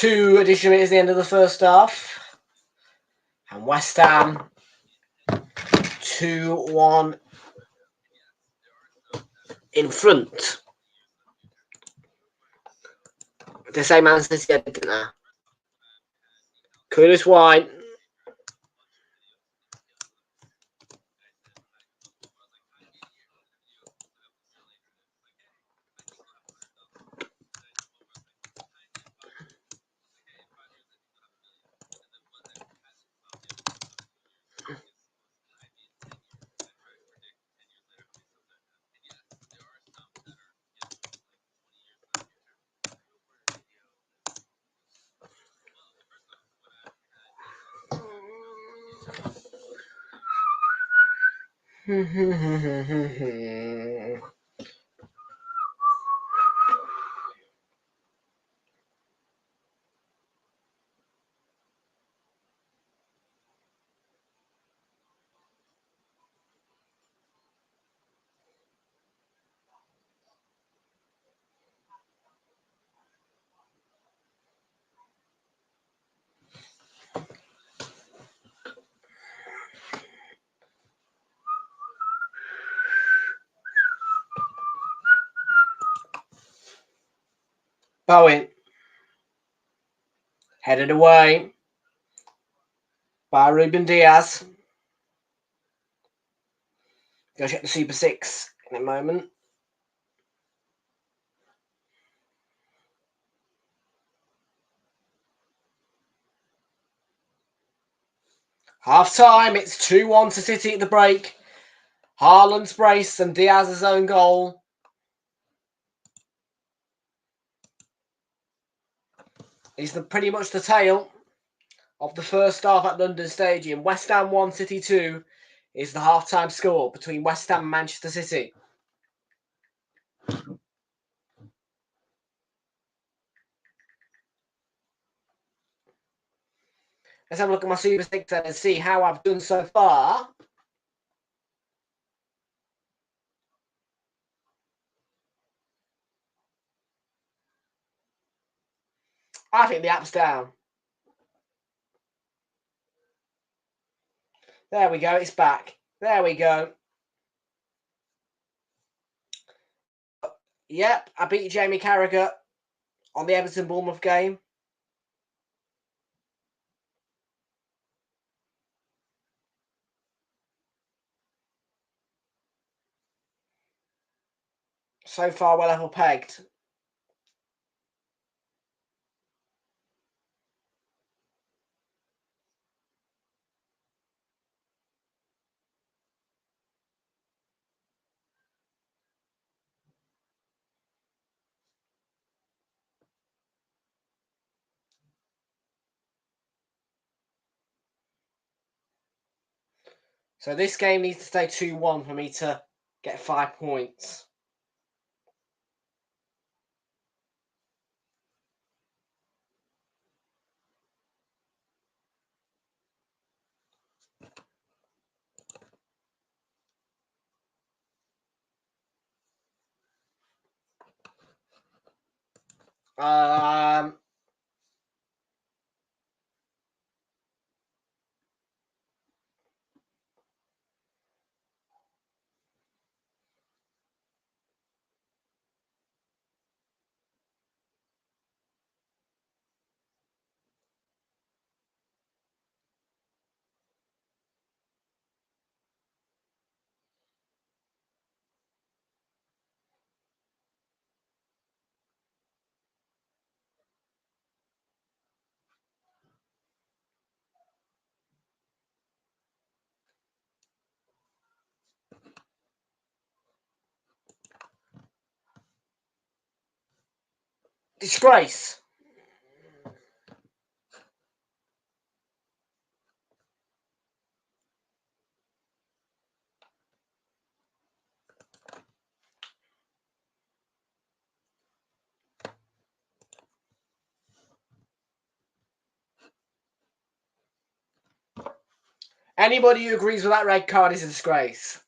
Two additional minutes at the end of the first half. And West Ham 2-1 in front. The same Man City, didn't they? Curtis White. Bowen. Headed away by Ruben Diaz. Go check the Super 6 in a moment. Half time, it's 2-1 to City at the break. Haaland's brace and Diaz's own goal. Is pretty much the tale of the first half at London Stadium. West Ham 1, City 2 is the half-time score between West Ham and Manchester City. Let's have a look at my Super 6 then and see how I've done so far. I think the app's down. There we go, it's back. There we go. Yep, I beat Jamie Carragher on the Everton-Bournemouth game. So far, we're level pegged. So this game needs to stay 2-1 for me to get 5 points. Disgrace. Anybody who agrees with that red card is a disgrace.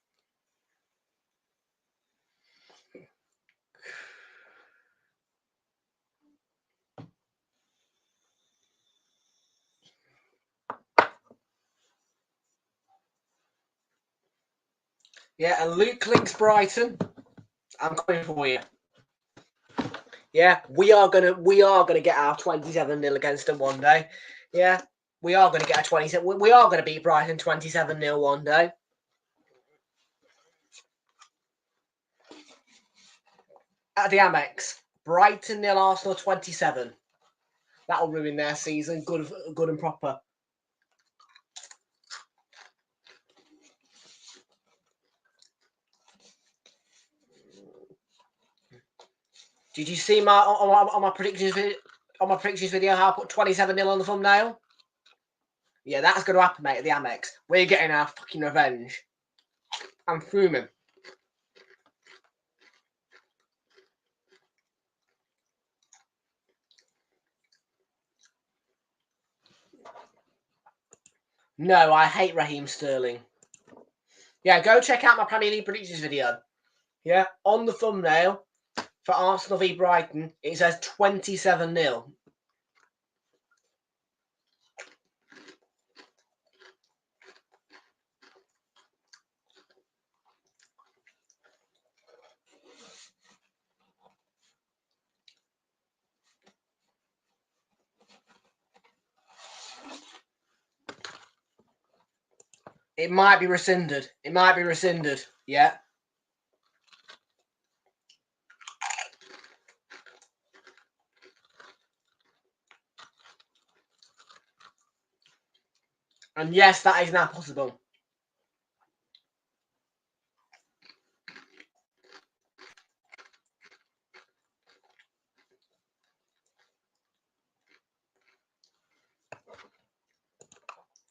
Yeah, and Luke links Brighton. I'm coming for you. Yeah, we are gonna get our 27-0 against them one day. Yeah, we are gonna get a 27. We are gonna beat Brighton 27-0 one day. At the Amex, Brighton 0, Arsenal 27. That'll ruin their season. Good and proper. Did you see my on my predictions video how I put 27-0 on the thumbnail? Yeah, that's going to happen, mate, at the Amex. We're getting our fucking revenge. I'm fuming. No, I hate Raheem Sterling. Yeah, go check out my Premier League predictions video. Yeah, on the thumbnail for Arsenal v Brighton, it says 27-0. It might be rescinded. It might be rescinded. Yeah. And yes, that is now possible.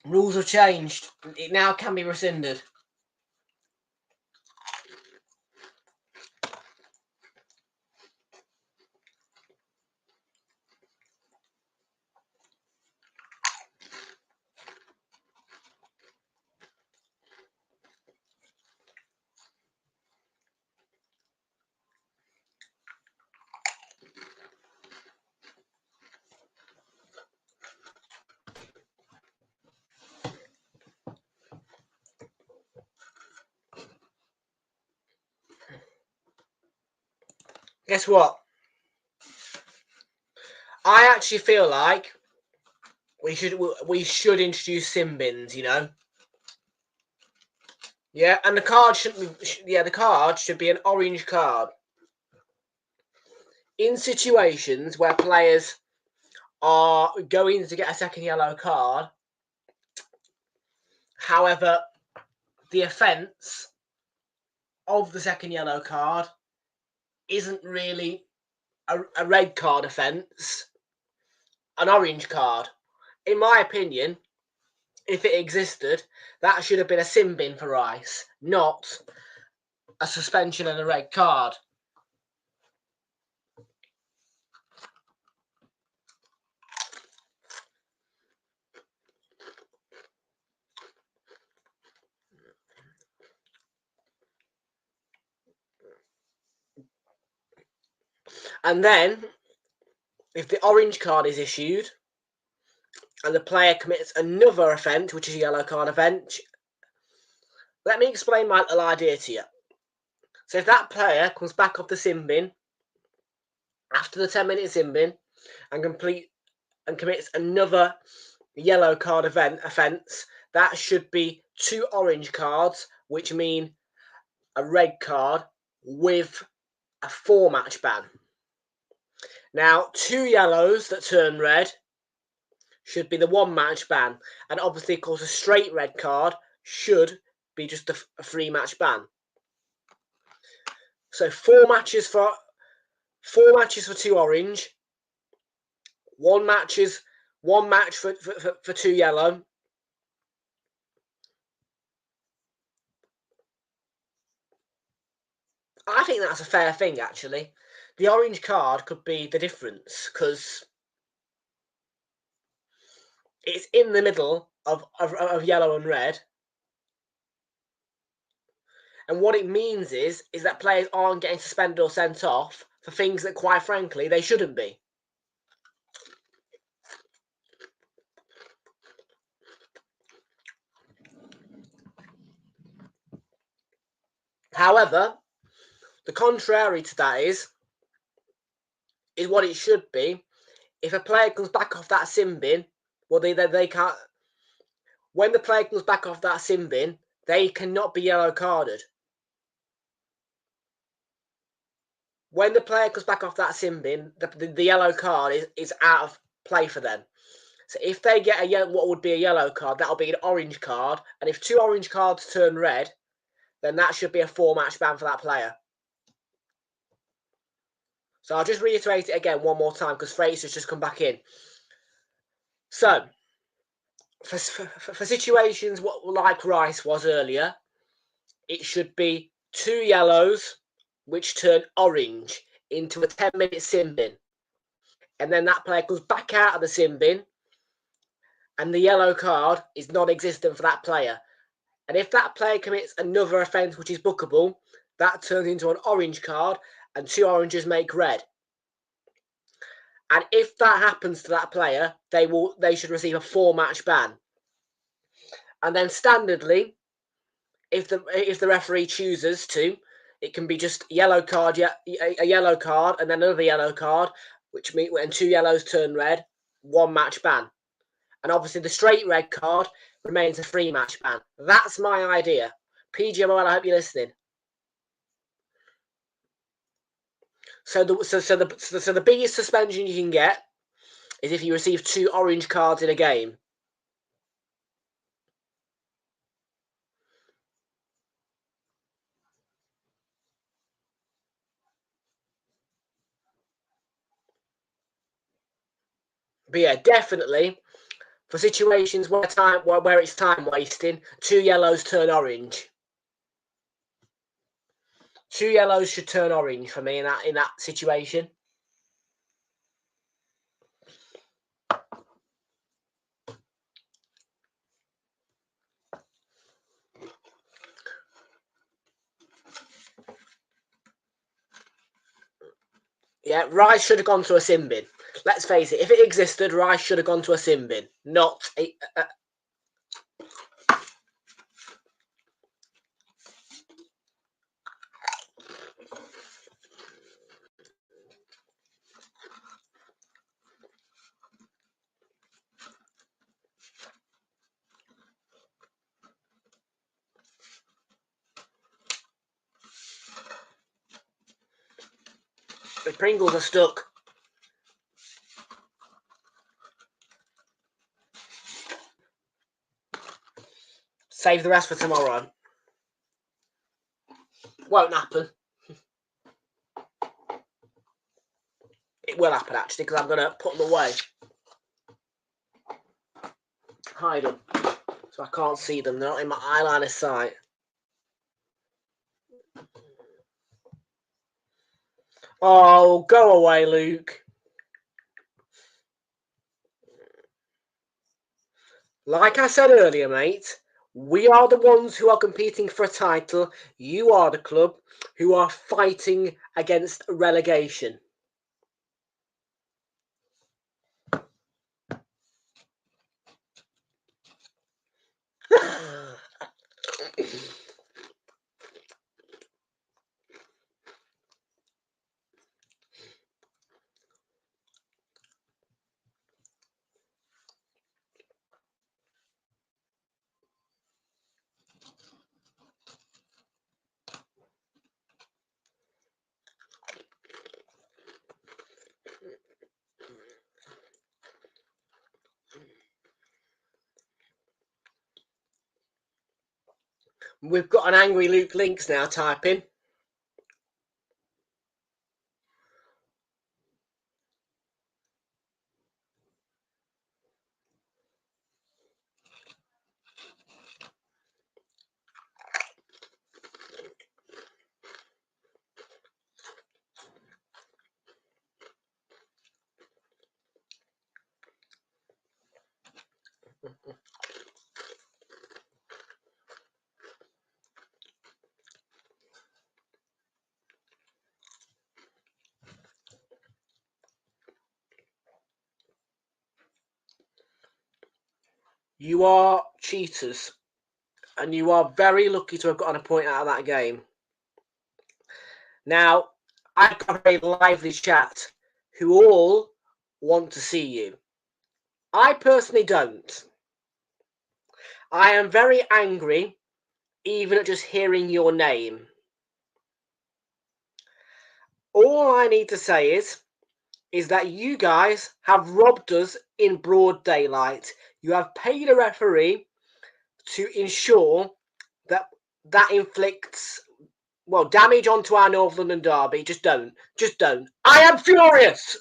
Rules have changed. It now can be rescinded. Guess what? I actually feel like we should introduce sim bins, you know. Yeah, and the card shouldn't be. Yeah, the card should be an orange card. In situations where players are going to get a second yellow card, however, the offence of the second yellow card isn't really a red card offence, an orange card. In my opinion, if it existed, that should have been a sim bin for Rice, not a suspension and a red card. And then, if the orange card is issued and the player commits another offence, which is a yellow card offence, let me explain my little idea to you. So if that player comes back off the sim bin after the 10-minute sim bin and commits another yellow card offence, that should be 2 orange cards, which mean a red card with a 4-match ban. Now, 2 yellows that turn red should be the 1-match ban, and obviously, of course, a straight red card should be just a 3-match ban. So 4 matches for 2 orange, 1 match for 2 yellow. I think that's a fair thing, actually. The orange card could be the difference because it's in the middle of yellow and red. And what it means is that players aren't getting suspended or sent off for things that, quite frankly, they shouldn't be. However, the contrary to that is what it should be. If a player comes back off that sim bin, well, they can't. When the player comes back off that sim bin, they cannot be yellow carded. When the player comes back off that sim bin, the yellow card is out of play for them. So if they get what would be a yellow card, that'll be an orange card. And if 2 orange cards turn red, then that should be a 4-match ban for that player. So I'll just reiterate it again one more time because Fraser's just come back in. So, for situations like Rice was earlier, it should be 2 yellows, which turn orange into a 10-minute sin bin. And then that player goes back out of the sin bin, and the yellow card is non-existent for that player. And if that player commits another offence which is bookable, that turns into an orange card, and 2 oranges make red. And if that happens to that player, they should receive a 4-match ban. And then standardly, if the referee chooses to, it can be just a yellow card, a yellow card, and then another yellow card, which means when 2 yellows turn red, 1-match ban. And obviously the straight red card remains a 3-match ban. That's my idea. PGMOL, I hope you're listening. So the biggest suspension you can get is if you receive 2 orange cards in a game. But yeah, definitely for situations where it's time wasting, 2 yellows turn orange. 2 yellows should turn orange for me in that situation. Yeah, Rice should have gone to a sin bin. Let's face it, if it existed, Rice should have gone to a sin bin, not a... The Pringles are stuck. Save the rest for tomorrow. Won't happen. It will happen, actually, because I'm going to put them away. Hide them. So I can't see them. They're not in my eye line of sight. Oh, go away, Luke. Like I said earlier, mate, we are the ones who are competing for a title. You are the club who are fighting against relegation. We've got an angry Luke Links now typing. You are cheaters, and you are very lucky to have gotten a point out of that game. Now, I've got a very lively chat who all want to see you. I personally don't. I am very angry, even at just hearing your name. All I need to say is that you guys have robbed us in broad daylight. You have paid a referee to ensure that inflicts, well, damage onto our North London derby. Just don't. Just don't. I am furious!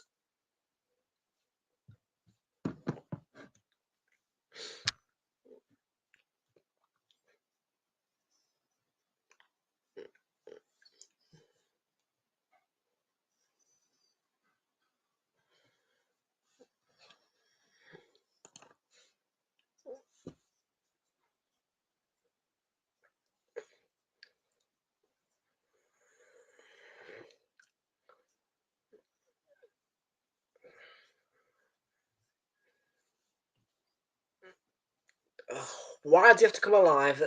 Why does he have to come alive?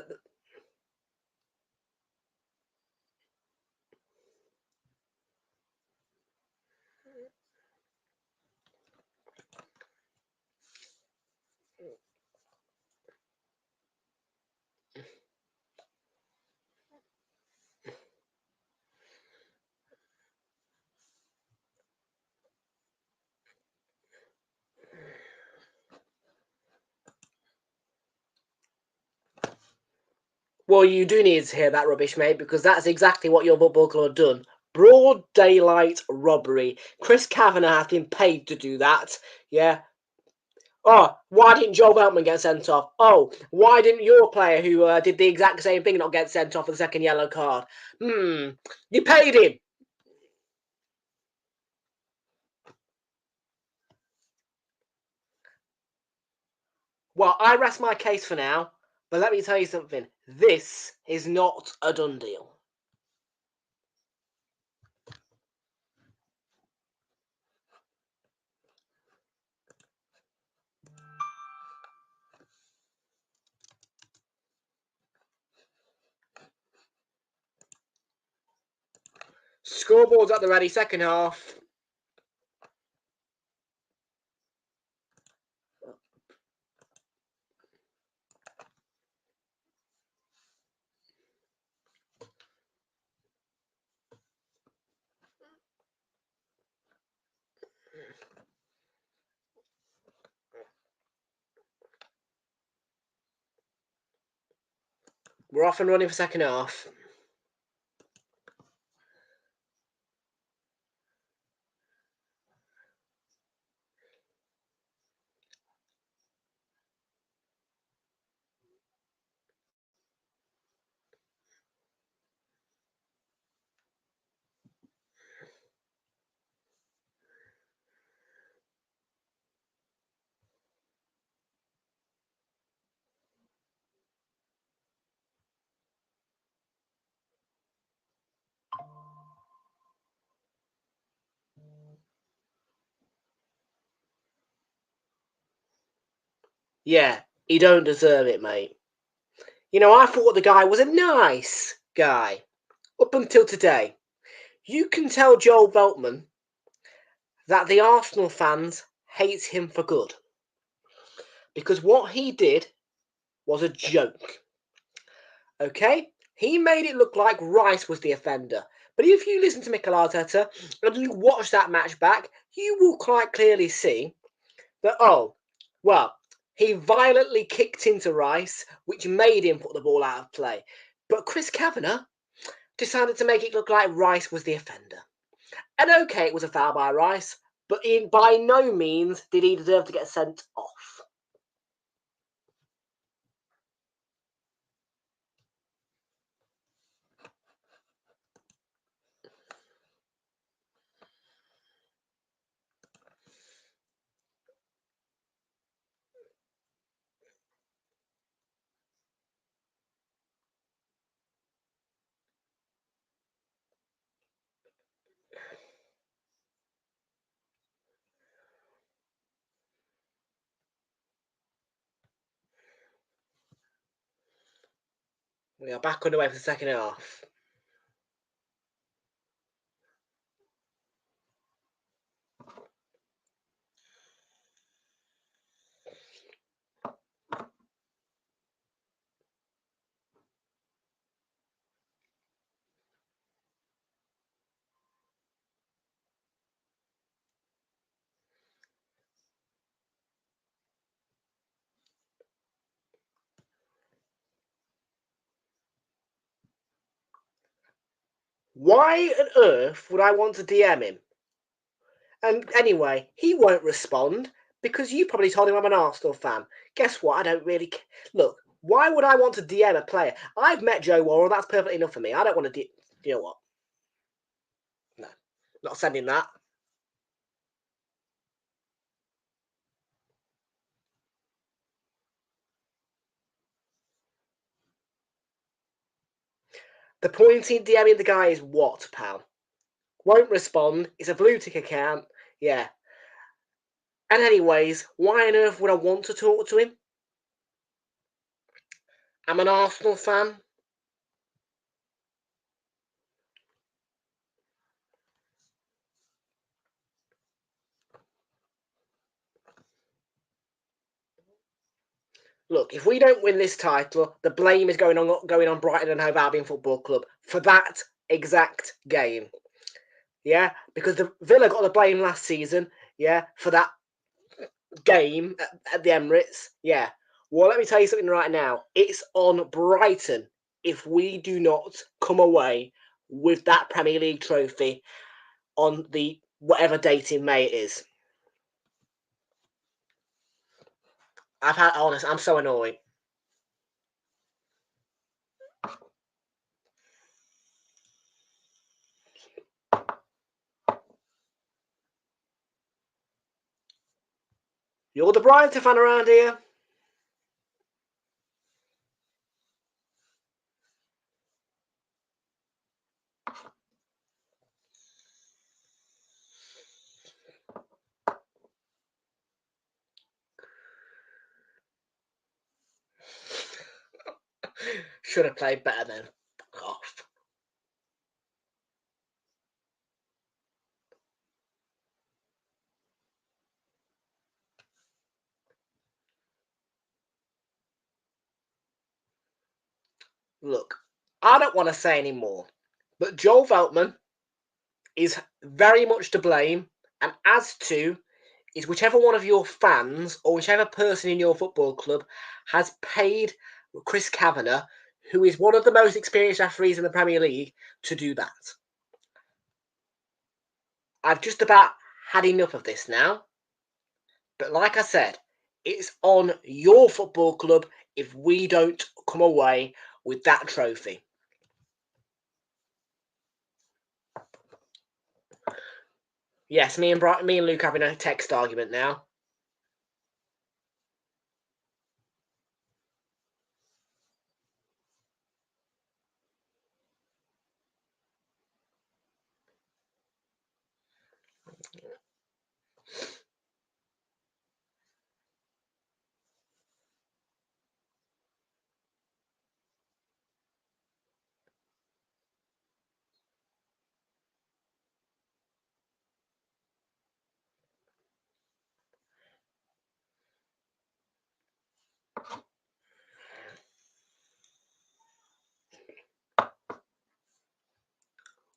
Well, you do need to hear that rubbish, mate, because that's exactly what your football club have done. Broad daylight robbery. Chris Kavanagh has been paid to do that. Yeah. Oh, why didn't Joe Veltman get sent off? Oh, why didn't your player who did the exact same thing not get sent off for the second yellow card? You paid him. Well, I rest my case for now, but let me tell you something. This is not a done deal. Scoreboard's at the ready, second half. We're off and running for second half. Yeah, he don't deserve it, mate. You know, I thought the guy was a nice guy. Up until today. You can tell Joel Veltman that the Arsenal fans hate him for good. Because what he did was a joke. Okay? He made it look like Rice was the offender. But if you listen to Mikel Arteta and you watch that match back, you will quite clearly see that, oh, well, he violently kicked into Rice, which made him put the ball out of play. But Chris Kavanagh decided to make it look like Rice was the offender. And okay, it was a foul by Rice, but by no means did he deserve to get sent off. We are back underway for the second half. Why on earth would I want to DM him? And anyway, he won't respond because you probably told him I'm an Arsenal fan. Guess what? I don't really care. Look, why would I want to DM a player? I've met Joe Worrell. That's perfectly enough for me. I don't want to you know what? No, not sending that. The point in DMing the guy is what, pal? Won't respond. It's a blue tick account. Yeah. And anyways, why on earth would I want to talk to him? I'm an Arsenal fan. Look, if we don't win this title, the blame is going on Brighton and Hove Albion Football Club for that exact game. Yeah, because the Villa got the blame last season. Yeah, for that game at the Emirates. Yeah. Well, let me tell you something right now. It's on Brighton if we do not come away with that Premier League trophy on the whatever date in May it is. I'm so annoyed. You're the Brighton fan around here. Should have played better then. Fuck off. Look, I don't want to say any more, but Joel Veltman is very much to blame, and as to is whichever one of your fans or whichever person in your football club has paid Chris Kavanagh, who is one of the most experienced referees in the Premier League, to do that. I've just about had enough of this now. But like I said, it's on your football club if we don't come away with that trophy. Yes, me and Luke having a text argument now.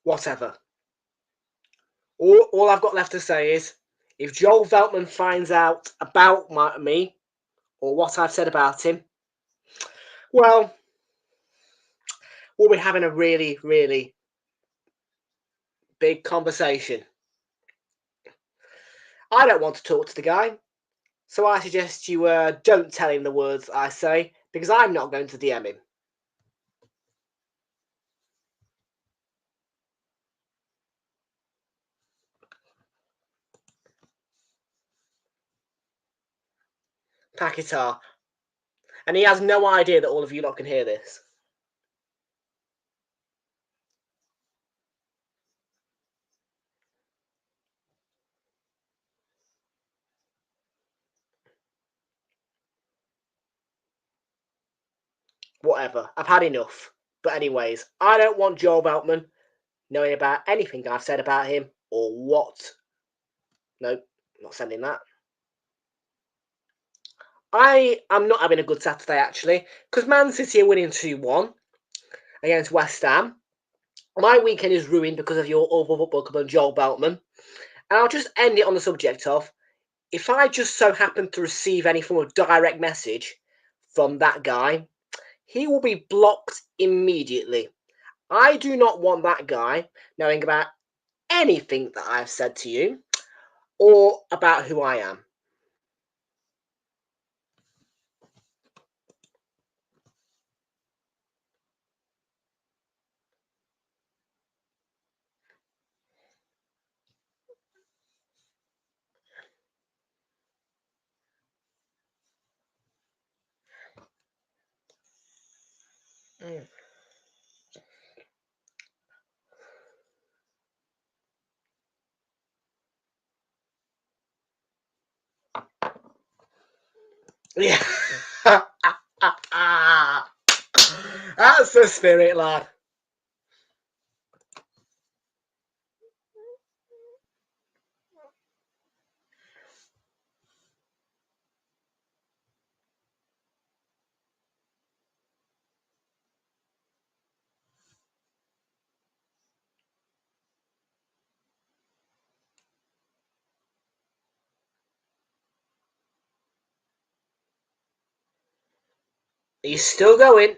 Whatever. All I've got left to say is, if Joel Veltman finds out about me or what I've said about him, well, we'll be having a really, really big conversation. I don't want to talk to the guy, so I suggest you don't tell him the words I say, because I'm not going to DM him. Pakitar. And he has no idea that all of you lot can hear this. Whatever. I've had enough. But anyways, I don't want Joel Veltman knowing about anything I've said about him or what. Nope, not sending that. I am not having a good Saturday, actually, because Man City are winning 2-1 against West Ham. My weekend is ruined because of your awful football club and Joel Veltman. And I'll just end it on the subject of, if I just so happen to receive any form of direct message from that guy, he will be blocked immediately. I do not want that guy knowing about anything that I've said to you or about who I am. Yeah. That's the spirit, lad. He's still going.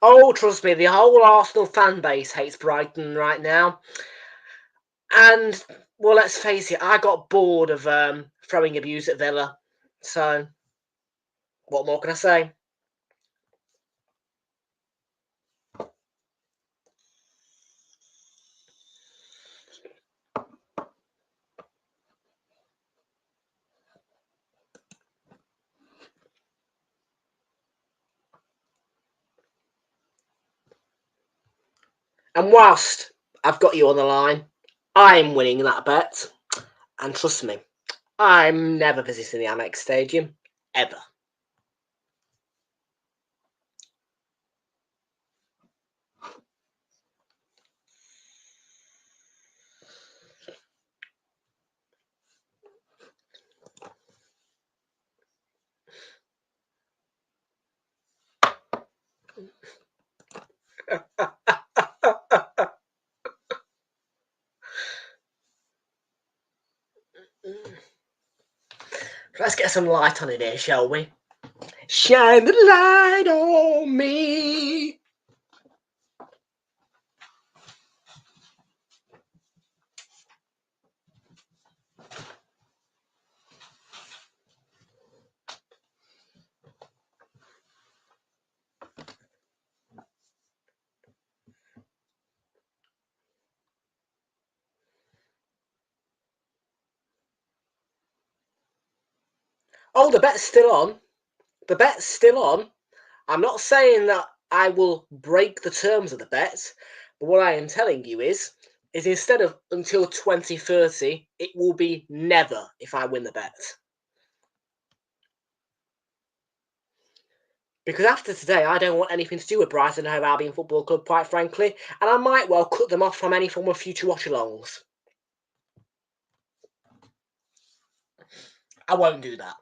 Oh, trust me, the whole Arsenal fan base hates Brighton right now. And, well, let's face it, I got bored of throwing abuse at Villa. So, what more can I say? And whilst I've got you on the line, I'm winning that bet. And trust me, I'm never visiting the Amex Stadium. Ever. Let's get some light on it here, shall we? Shine the light on me. Oh, the bet's still on. The bet's still on. I'm not saying that I will break the terms of the bet, but what I am telling you is instead of until 2030, it will be never if I win the bet. Because after today, I don't want anything to do with Brighton and Hove Albion Football Club, quite frankly, and I might well cut them off from any form of future watch-alongs. I won't do that.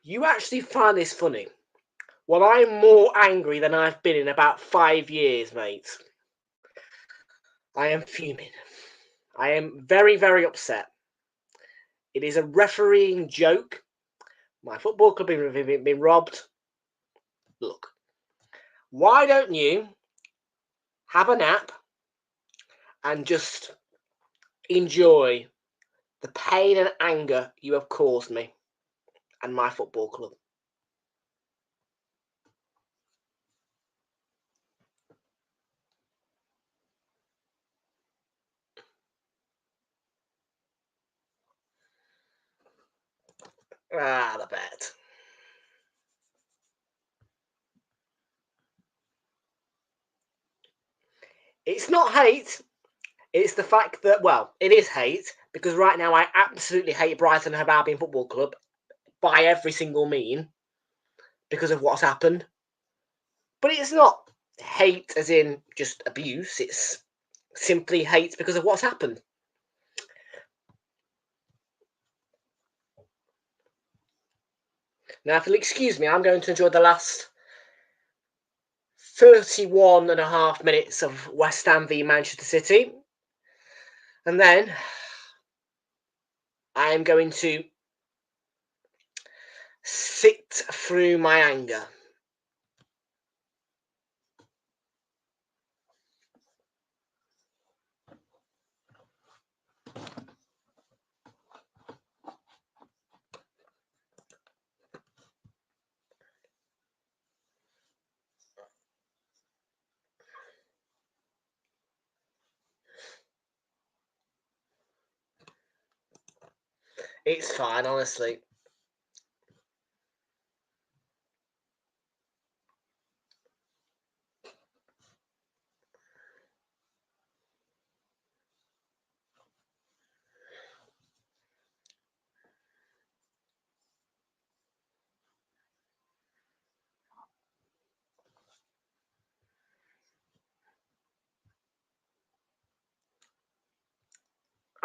You actually find this funny? Well, I'm more angry than I've been in about 5 years, mate. I am fuming. I am very, very upset. It is a refereeing joke. My football club has been robbed. Look, why don't you have a nap and just enjoy the pain and anger you have caused me and my football club? Ah, the bet. It's not hate. It's the fact that, well, it is hate, because right now I absolutely hate Brighton and Hove Albion Football Club by every single mean because of what's happened. But it's not hate as in just abuse. It's simply hate because of what's happened. Now, if you'll excuse me, I'm going to enjoy the last 31.5 minutes of West Ham v Manchester City. And then I am going to sit through my anger. It's fine, honestly.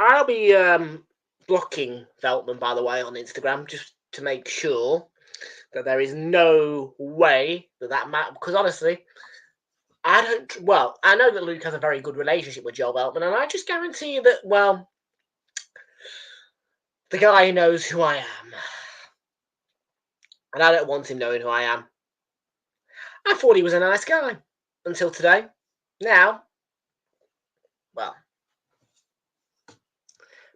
I'll be blocking Veltman, by the way, on Instagram, just to make sure that there is no way that matter. Because honestly, I don't. Well, I know that Luke has a very good relationship with Joel Veltman, and I just guarantee you that, well, the guy knows who I am. And I don't want him knowing who I am. I thought he was a nice guy until today. Now, well,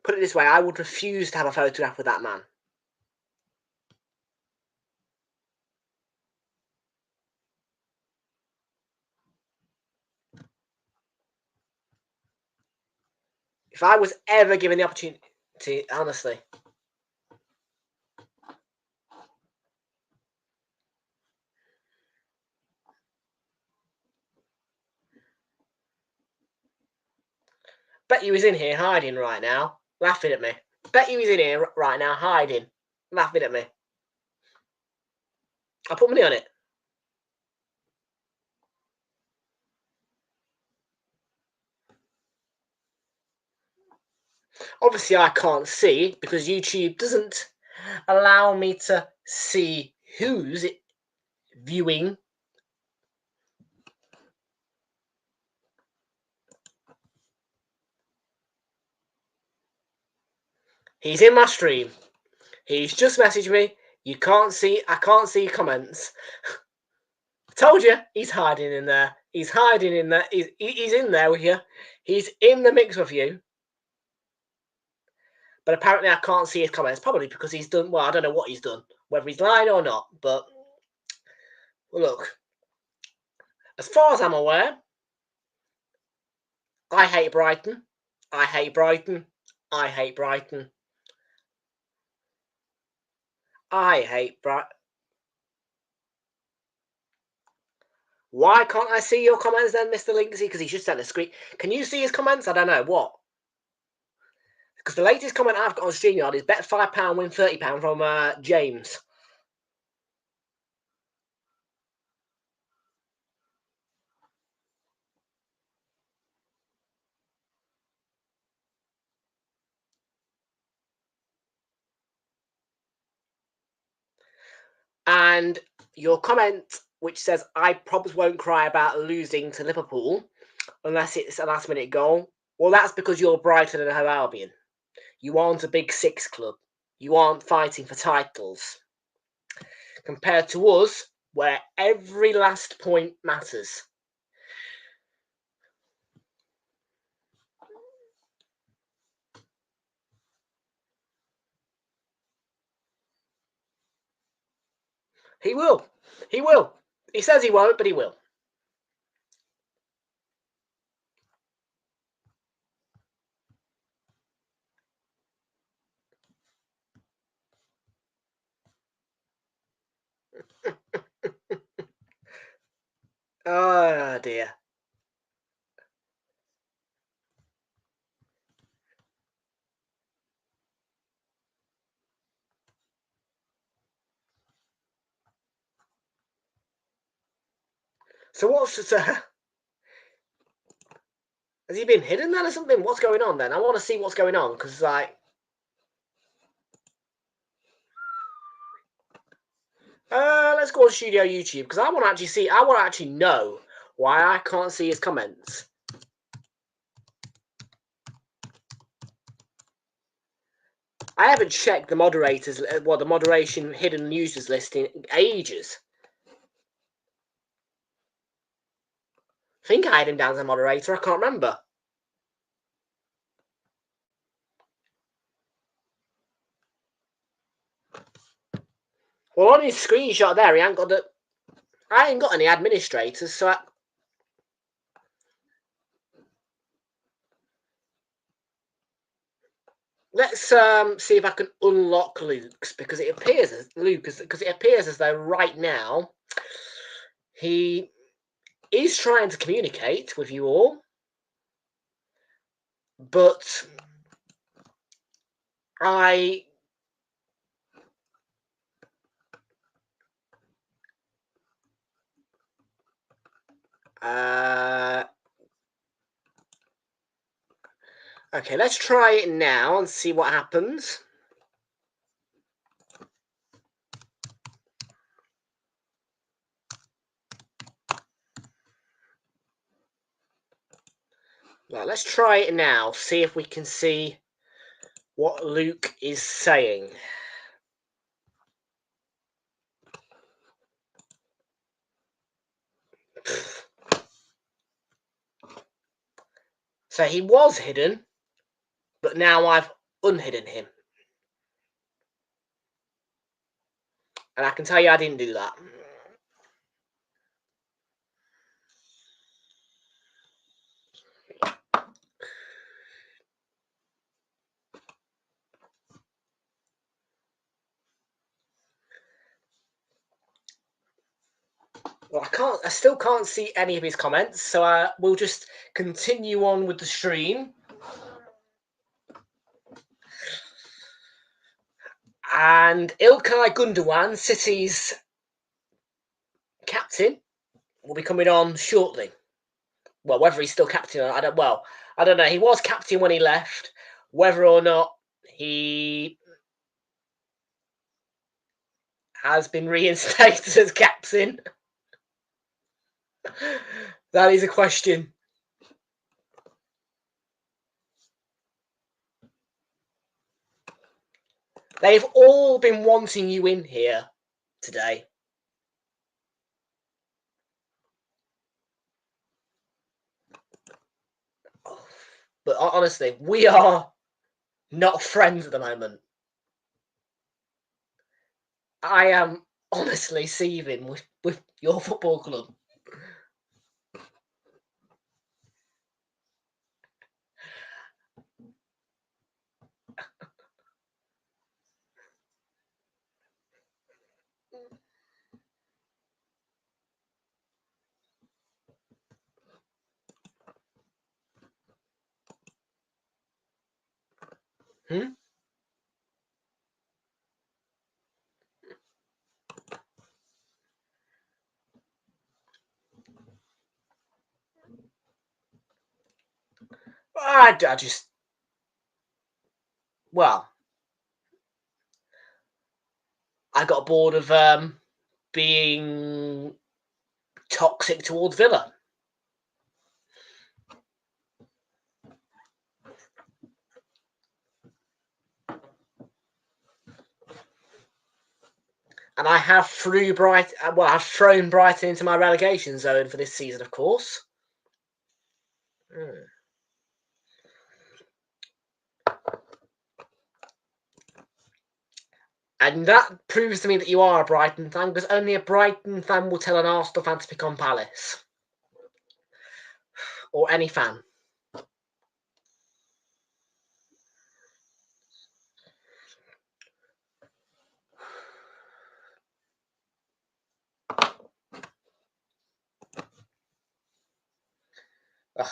put it this way, I would refuse to have a photograph with that man. If I was ever given the opportunity, honestly. Bet you he's in here hiding right now, laughing at me. Bet you he's in here right now hiding, laughing at me. I'll put money on it. Obviously, I can't see because YouTube doesn't allow me to see who's viewing. He's in my stream. He's just messaged me. You can't see. I can't see comments. I told you, he's hiding in there. He's hiding in there. He's in there with you. He's in the mix with you. But apparently I can't see his comments. Probably because he's done, well, I don't know what he's done. Whether he's lying or not. But, well, look. As far as I'm aware, I hate Brighton. I hate Brighton. I hate Brighton. I hate Brighton. Why can't I see your comments then, Mr. Linksy? Because he's just sent a screen. Can you see his comments? I don't know. What? Because the latest comment I've got on StreamYard is bet £5, win £30 from James. And your comment, which says, I probably won't cry about losing to Liverpool unless it's a last-minute goal. Well, that's because you're Brighton and Hove Albion. You aren't a big six club. You aren't fighting for titles. Compared to us, where every last point matters. He will. He will. He says he won't, but he will. Oh, dear. So what's has he been hidden then or something? What's going on then? I want to see what's going on because like. Let's go on Studio YouTube because I want to actually see. I want to actually know why I can't see his comments. I haven't checked the moderators, the moderation hidden users list in ages. I think I had him down as a moderator. I can't remember. Well, on his screenshot there, he ain't got the. I ain't got any administrators, so. Let's see if I can unlock Luke's because it appears as though right now he is trying to communicate with you all, but I okay, let's try it now and see what happens. Right, let's try it now, see if we can see what Luke is saying. So he was hidden, but now I've unhidden him. And I can tell you I didn't do that. Well, I still can't see any of his comments, so we'll just continue on with the stream. And Ilkay Gundogan, City's captain, will be coming on shortly. Well, whether he's still captain or I don't know. He was captain when he left. Whether or not he has been reinstated as captain, that is a question. They've all been wanting you in here today. But honestly, we are not friends at the moment. I am honestly seething with your football club. I just... Well, I got bored of being toxic towards Villa. And I have thrown Brighton into my relegation zone for this season, of course. And that proves to me that you are a Brighton fan, because only a Brighton fan will tell an Arsenal fan to pick on Palace. Or any fan. Ugh.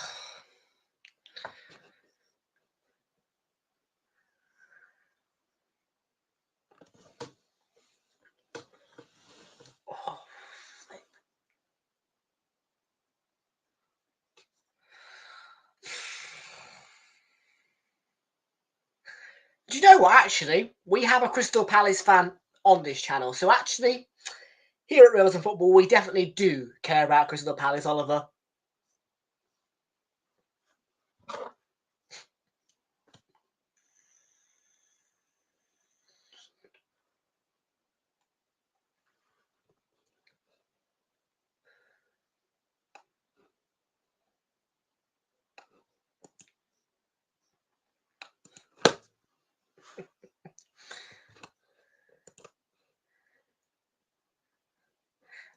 Do you know what? Actually, we have a Crystal Palace fan on this channel. So actually, here at Realltom Football, we definitely do care about Crystal Palace, Oliver.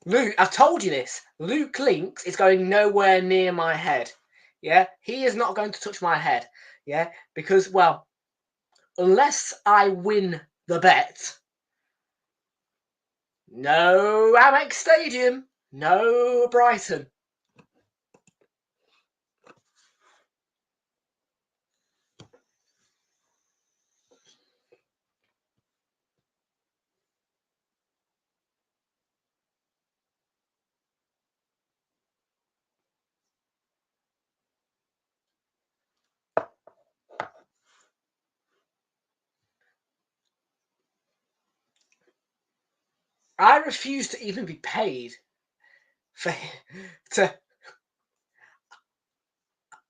Luke, I've told you this. Luke Links is going nowhere near my head. Yeah, he is not going to touch my head. Yeah, because, well, unless I win the bet, no Amex Stadium, no Brighton. I refuse to even be paid for to.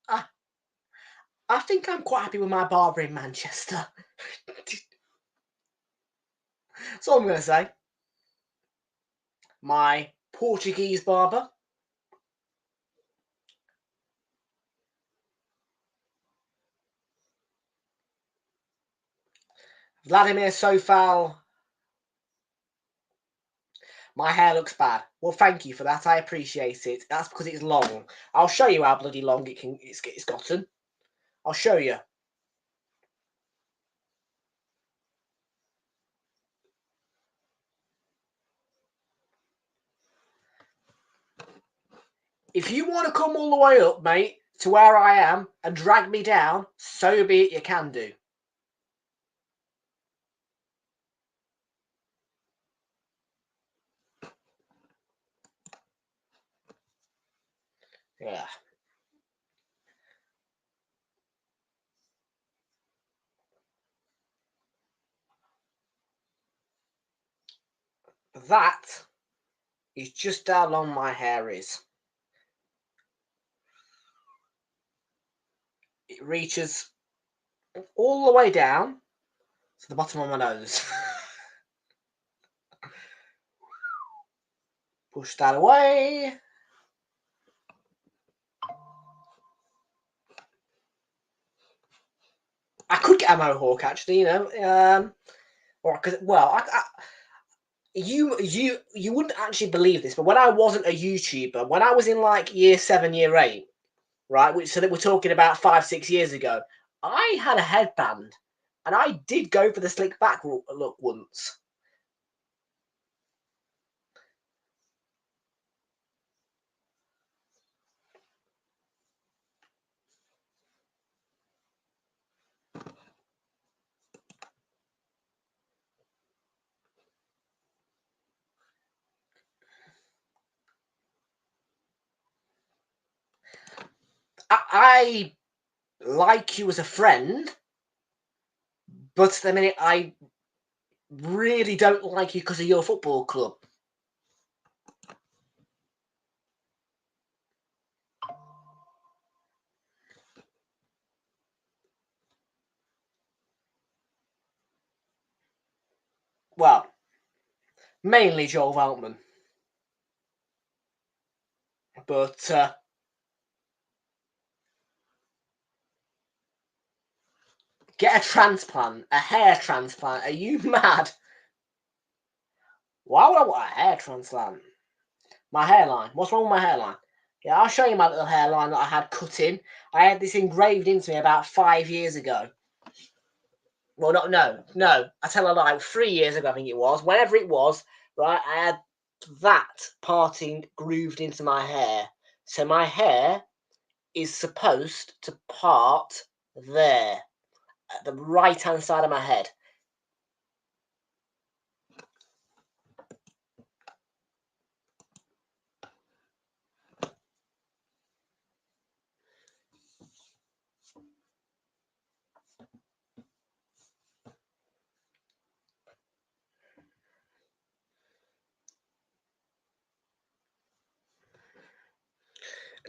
I think I'm quite happy with my barber in Manchester. That's all I'm going to say. My Portuguese barber. Vladimir Sofal. My hair looks bad. Well, thank you for that. I appreciate it. That's because it's long. I'll show you how bloody long it's gotten. I'll show you. If you want to come all the way up, mate, to where I am and drag me down, so be it, you can do. Yeah. That is just how long my hair is. It reaches all the way down to the bottom of my nose. Push that away. I could get a mohawk, actually, you know. Or because, well, you wouldn't actually believe this, but when I wasn't a YouTuber, when I was in like year 7, year 8, right, so that we're talking about 5-6 years ago, I had a headband, and I did go for the slick back look once. I like you as a friend, but at the minute I really don't like you because of your football club. Well, mainly Joel Veltman. But get a transplant, a hair transplant. Are you mad? Why would I want a hair transplant? My hairline. What's wrong with my hairline? Yeah, I'll show you my little hairline that I had cut in. I had this engraved into me about 5 years ago. Well, no. I tell a lie. 3 years ago, I think it was. Whenever it was, right, I had that parting grooved into my hair. So my hair is supposed to part there, at the right-hand side of my head.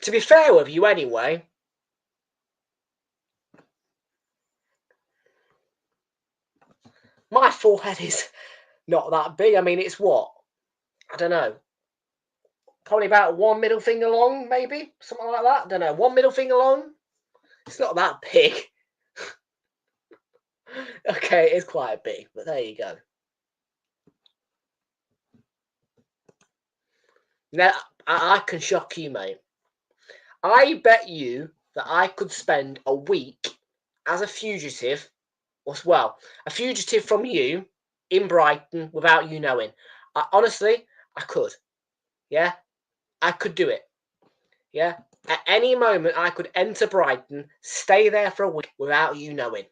To be fair with you anyway, my forehead is not that big. I mean, it's what? I don't know. Probably about one middle finger long, maybe? Something like that. I don't know. One middle finger long? It's not that big. Okay, it is quite big, but there you go. Now, I can shock you, mate. I bet you that I could spend a week as a fugitive, well, a fugitive from you in Brighton without you knowing. Honestly, I could. Yeah, I could do it. Yeah, at any moment I could enter Brighton, stay there for a week without you knowing.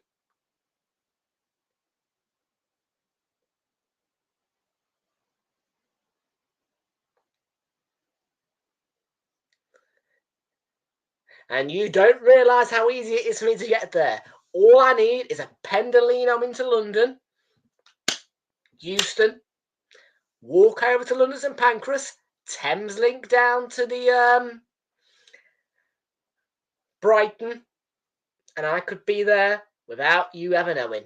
And you don't realise how easy it is for me to get there. All I need is a Pendolino into London, Euston, walk over to London St Pancras, Thames link down to the Brighton, and I could be there without you ever knowing.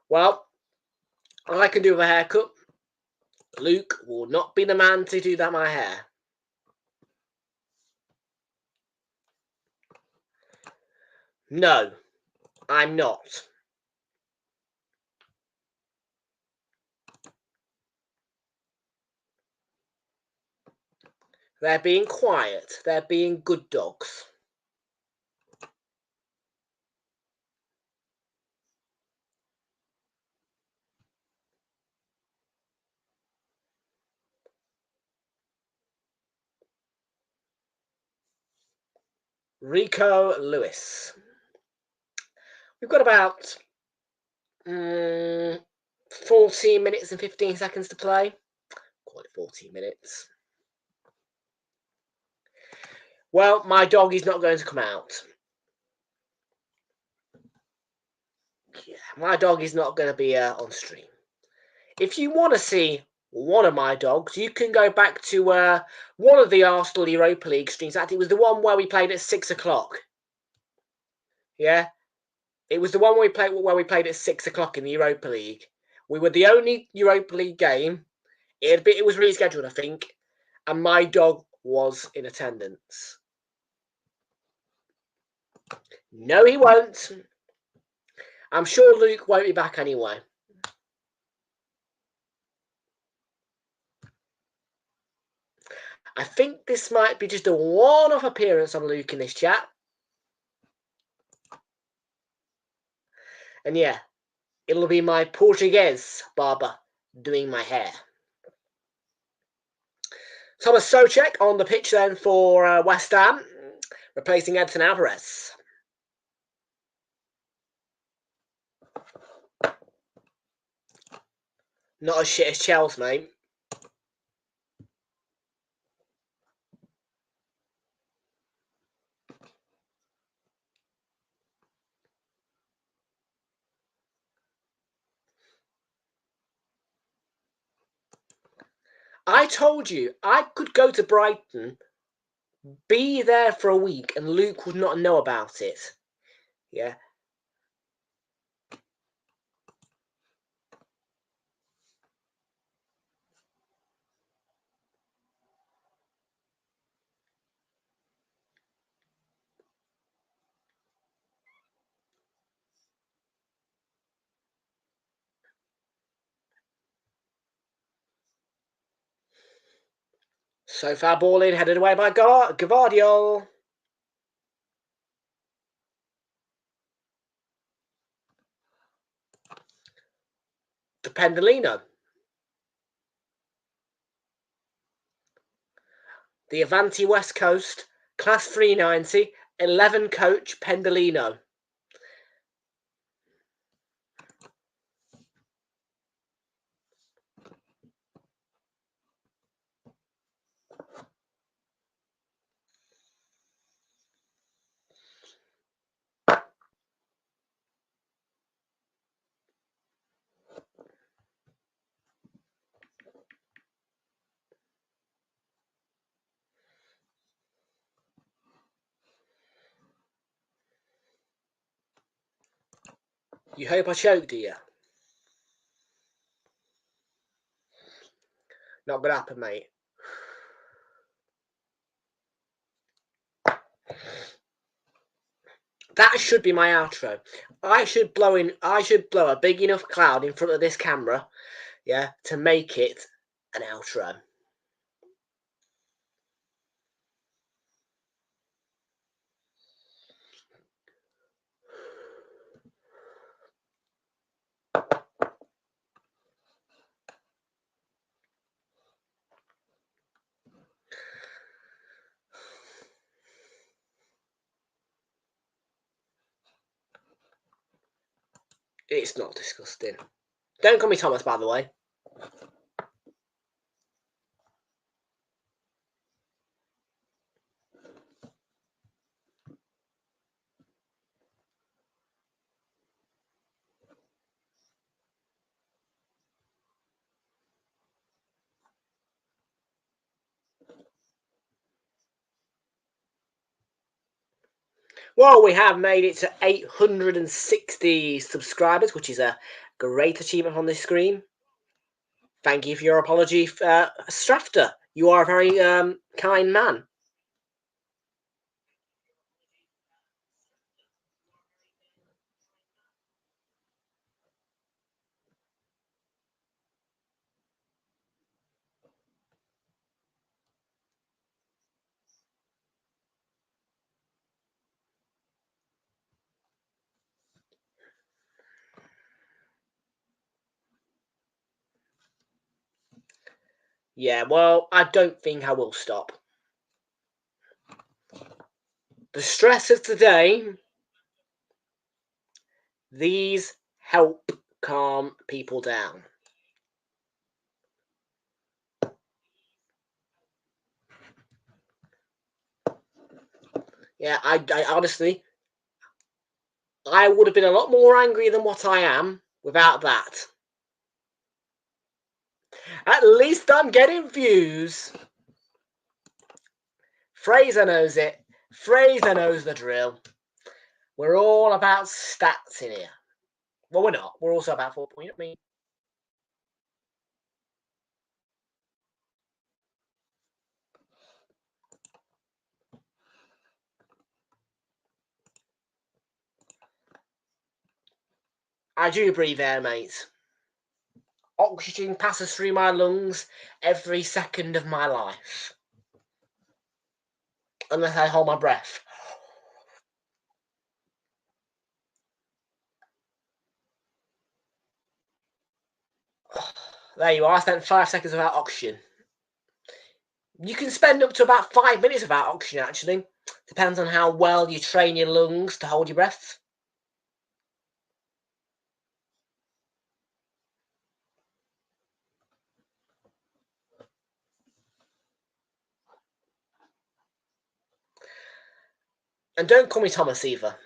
Well, I can do a haircut. Luke will not be the man to do that my hair. No, I'm not. They're being quiet. They're being good dogs. Rico Lewis. We've got about 14 minutes and 15 seconds to play. Call it 14 minutes. Well, my dog is not going to come out. Yeah, my dog is not going to be on stream. If you want to see one of my dogs, you can go back to one of the Arsenal Europa League streams. Actually, it was the one where we played at 6 o'clock. Yeah, it was the one where we played at 6 o'clock in the Europa League. We were the only Europa League game. It was rescheduled, I think, and my dog was in attendance. No, he won't. I'm sure Luke won't be back anyway. I think this might be just a one-off appearance on Luke in this chat. And yeah, it'll be my Portuguese barber doing my hair. Thomas Souček on the pitch then for West Ham, replacing Edson Alvarez. Not as shit as Chelsea, mate. I told you, I could go to Brighton, be there for a week, and Luke would not know about it. Yeah. So far ball in, headed away by Gvardiol. To Pendolino. The Avanti West Coast, Class 390, 11 coach Pendolino. You hope I choke, do you? Not gonna happen, mate. That should be my outro. I should blow a big enough cloud in front of this camera, yeah, to make it an outro. It's not disgusting. Don't call me Thomas, by the way. Well, we have made it to 860 subscribers, which is a great achievement on this screen. Thank you for your apology, Strafter. You are a very kind man. Yeah, well, I don't think I will stop. The stress of today, these help calm people down. Yeah, I honestly, I would have been a lot more angry than what I am without that. At least I'm getting views. Fraser knows it. Fraser knows the drill. We're all about stats in here. Well, we're not. We're also about 4 points. I mean, I do breathe air, mate. Oxygen passes through my lungs every second of my life. Unless I hold my breath. There you are. I spent 5 seconds without oxygen. You can spend up to about 5 minutes without oxygen, actually. Depends on how well you train your lungs to hold your breath. And don't call me Thomas either.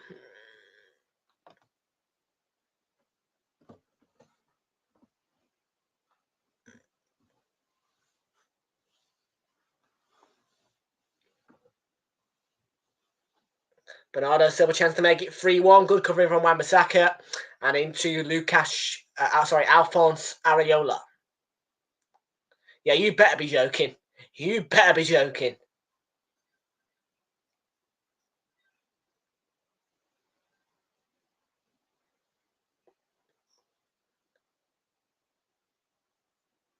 Bernardo Silva chance to make it 3-1. Good covering from Wan-Bissaka. And into Alphonse Areola. Yeah, you better be joking. You better be joking.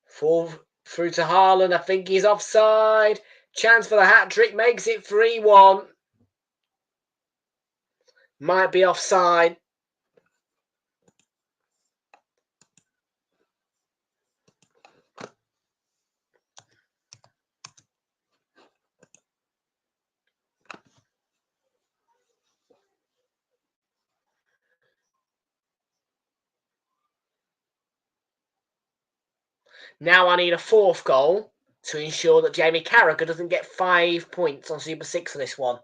Fall through to Haaland. I think he's offside. Chance for the hat-trick. Makes it 3-1. Might be offside. Now I need a 4th goal to ensure that Jamie Carragher doesn't get 5 points on Super 6 for this one.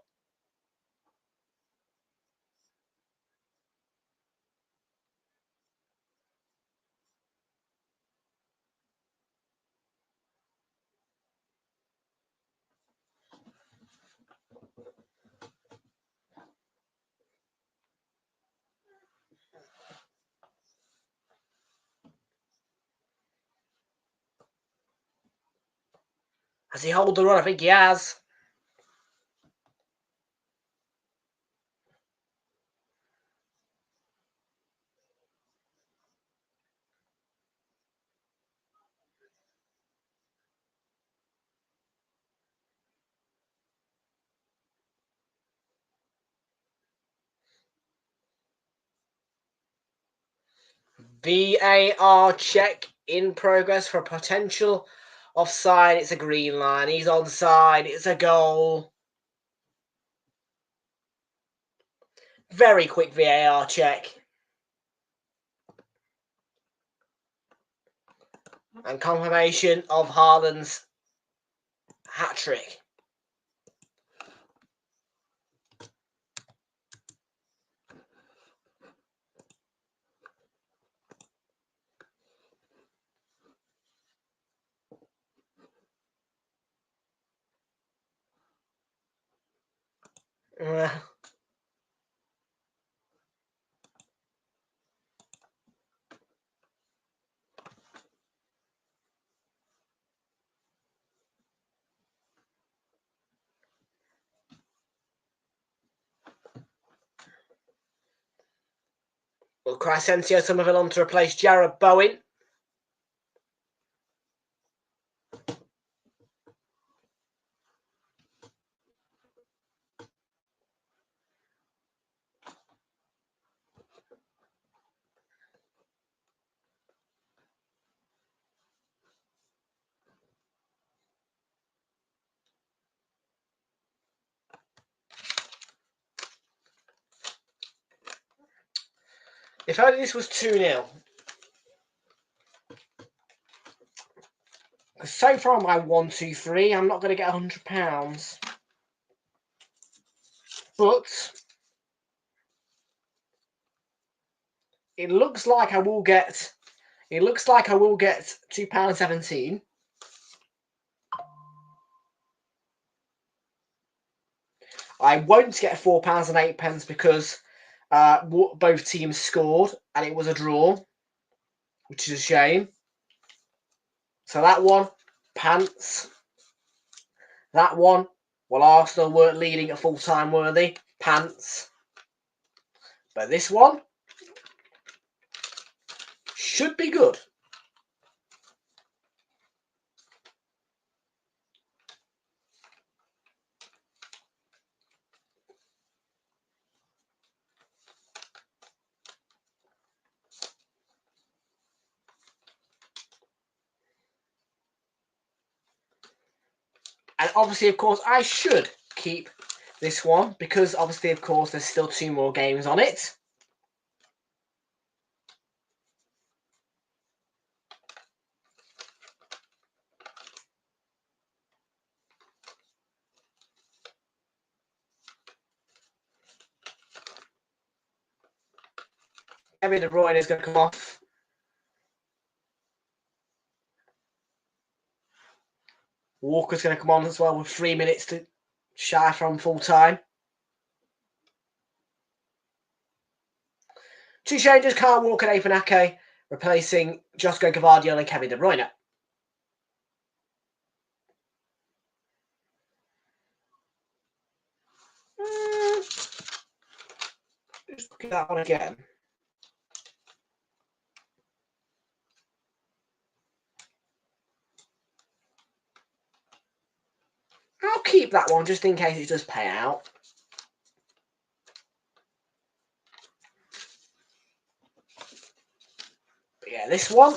Has he hold the run? I think he has. VAR check in progress for a potential offside. It's a green line. He's onside. It's a goal. Very quick VAR check. And confirmation of Haaland's hat-trick. Will Crescencio Somerville on to replace Jarrod Bowen? If only this was 2-0. Because so far on my 1, 2, 3, I'm not going to get £100. But it looks like I will get. It looks like I will get £2.17. I won't get £4.08 because both teams scored and it was a draw, which is a shame. So that one, pants. That one, well, Arsenal weren't leading at full-time worthy, pants. But this one should be good. And obviously, of course, I should keep this one because obviously, of course, there's still 2 more games on it. Kevin De Bruyne is going to come off. Walker's going to come on as well with 3 minutes to shy from full time. 2 changes, Kyle Walker and Nathan Ake, replacing Josko Gvardiol and Kevin De Bruyne. Just look at that one again. I'll keep that one just in case it does pay out. But yeah, this one.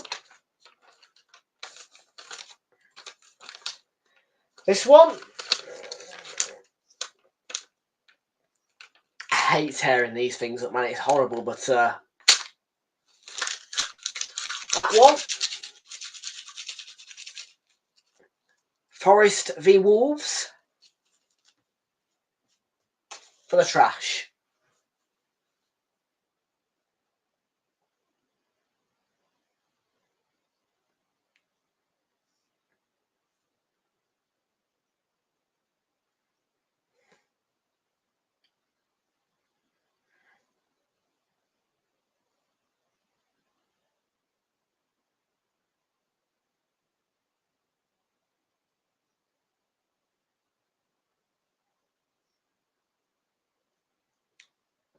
This one. I hate tearing these things up, man. It's horrible, but that one. Forest v Wolves. For the trash.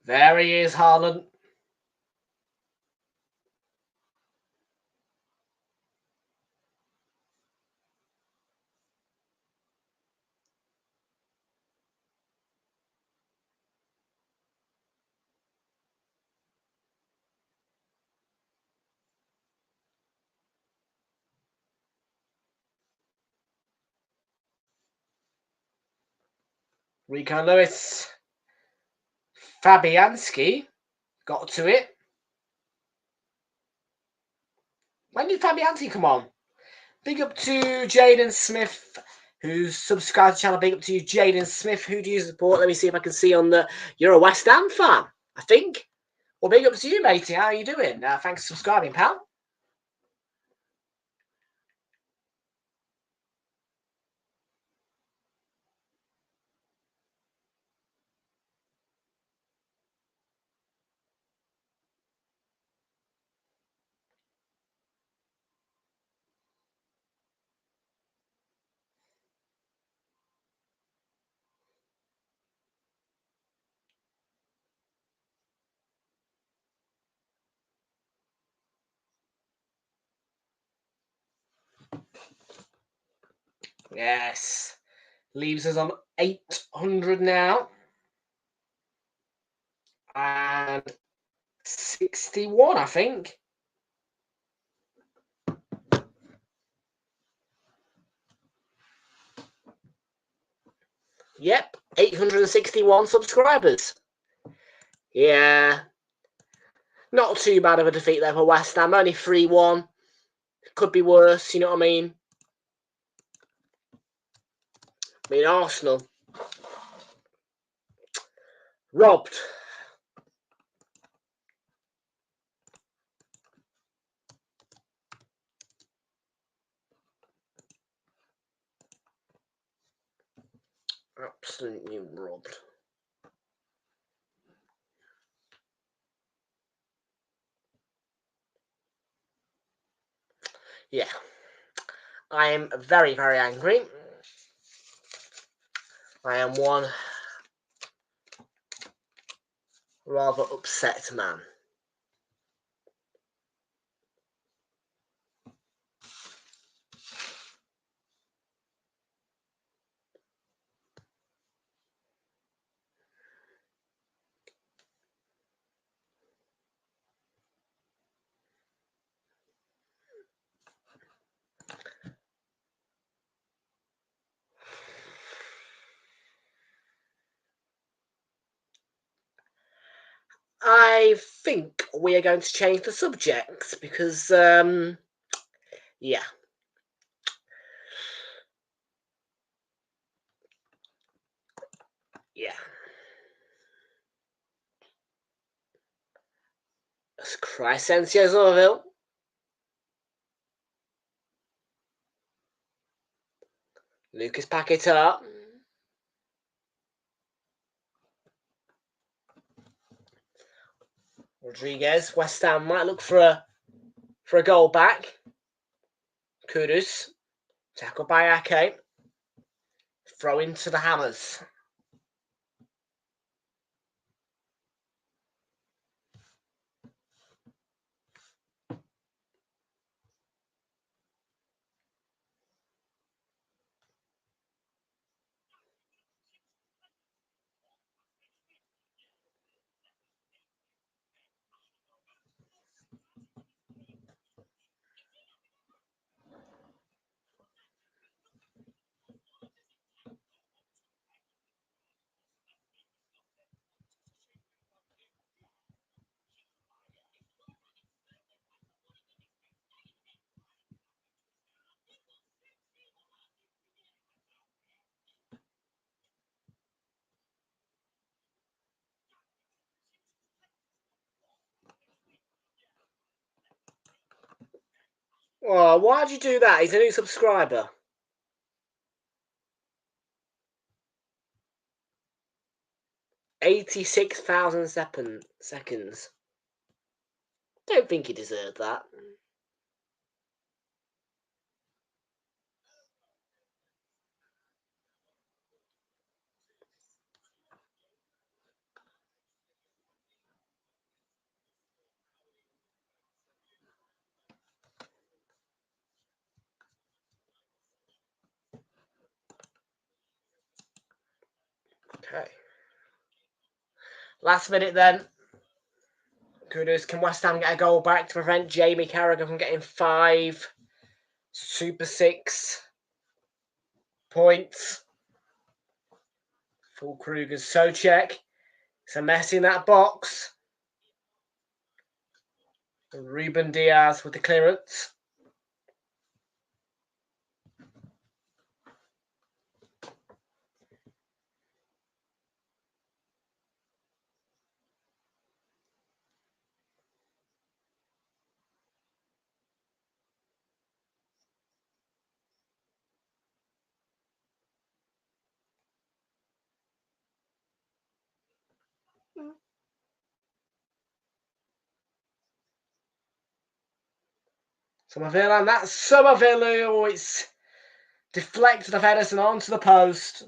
There he is, Haaland. Rico Lewis. Fabianski got to it. When did Fabianski come on? Big up to Jaden Smith, who's subscribed to the channel. Big up to you, Jaden Smith. Who do you support? Let me see if I can see on the... You're a West Ham fan, I think. Well, big up to you, matey. How are you doing? Thanks for subscribing, pal. Yes. Leaves us on 800 now. And 61, I think. Yep, 861 subscribers. Yeah. Not too bad of a defeat there for West Ham. Only 3-1. Could be worse, you know what I mean? Arsenal. Robbed. Absolutely robbed. Yeah. I am very, very angry. I am one rather upset man. I think we are going to change the subject because, yeah. Yeah. That's Crescencio Zorville. Lucas Paquetá. Rodriguez. West Ham might look for a goal back. Kudus. Tackled by Ake. Throw into the Hammers. Oh, why'd you do that? He's a new subscriber. $86,000 seconds. Don't think he deserved that. Okay. Last minute then. Kudos. Can West Ham get a goal back to prevent Jamie Carragher from getting 5 Super 6 points? Full Kruger's Socek. It's a mess in that box. Ruben Diaz with the clearance. Somerville, and that's Somerville. Oh, it's deflected off Edison onto the post.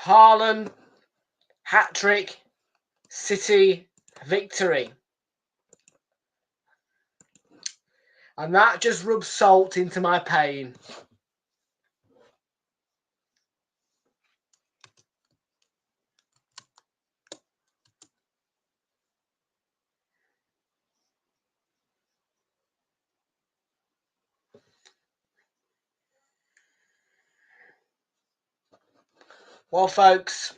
Haaland, hat-trick, City victory. And that just rubs salt into my pain. Well, folks,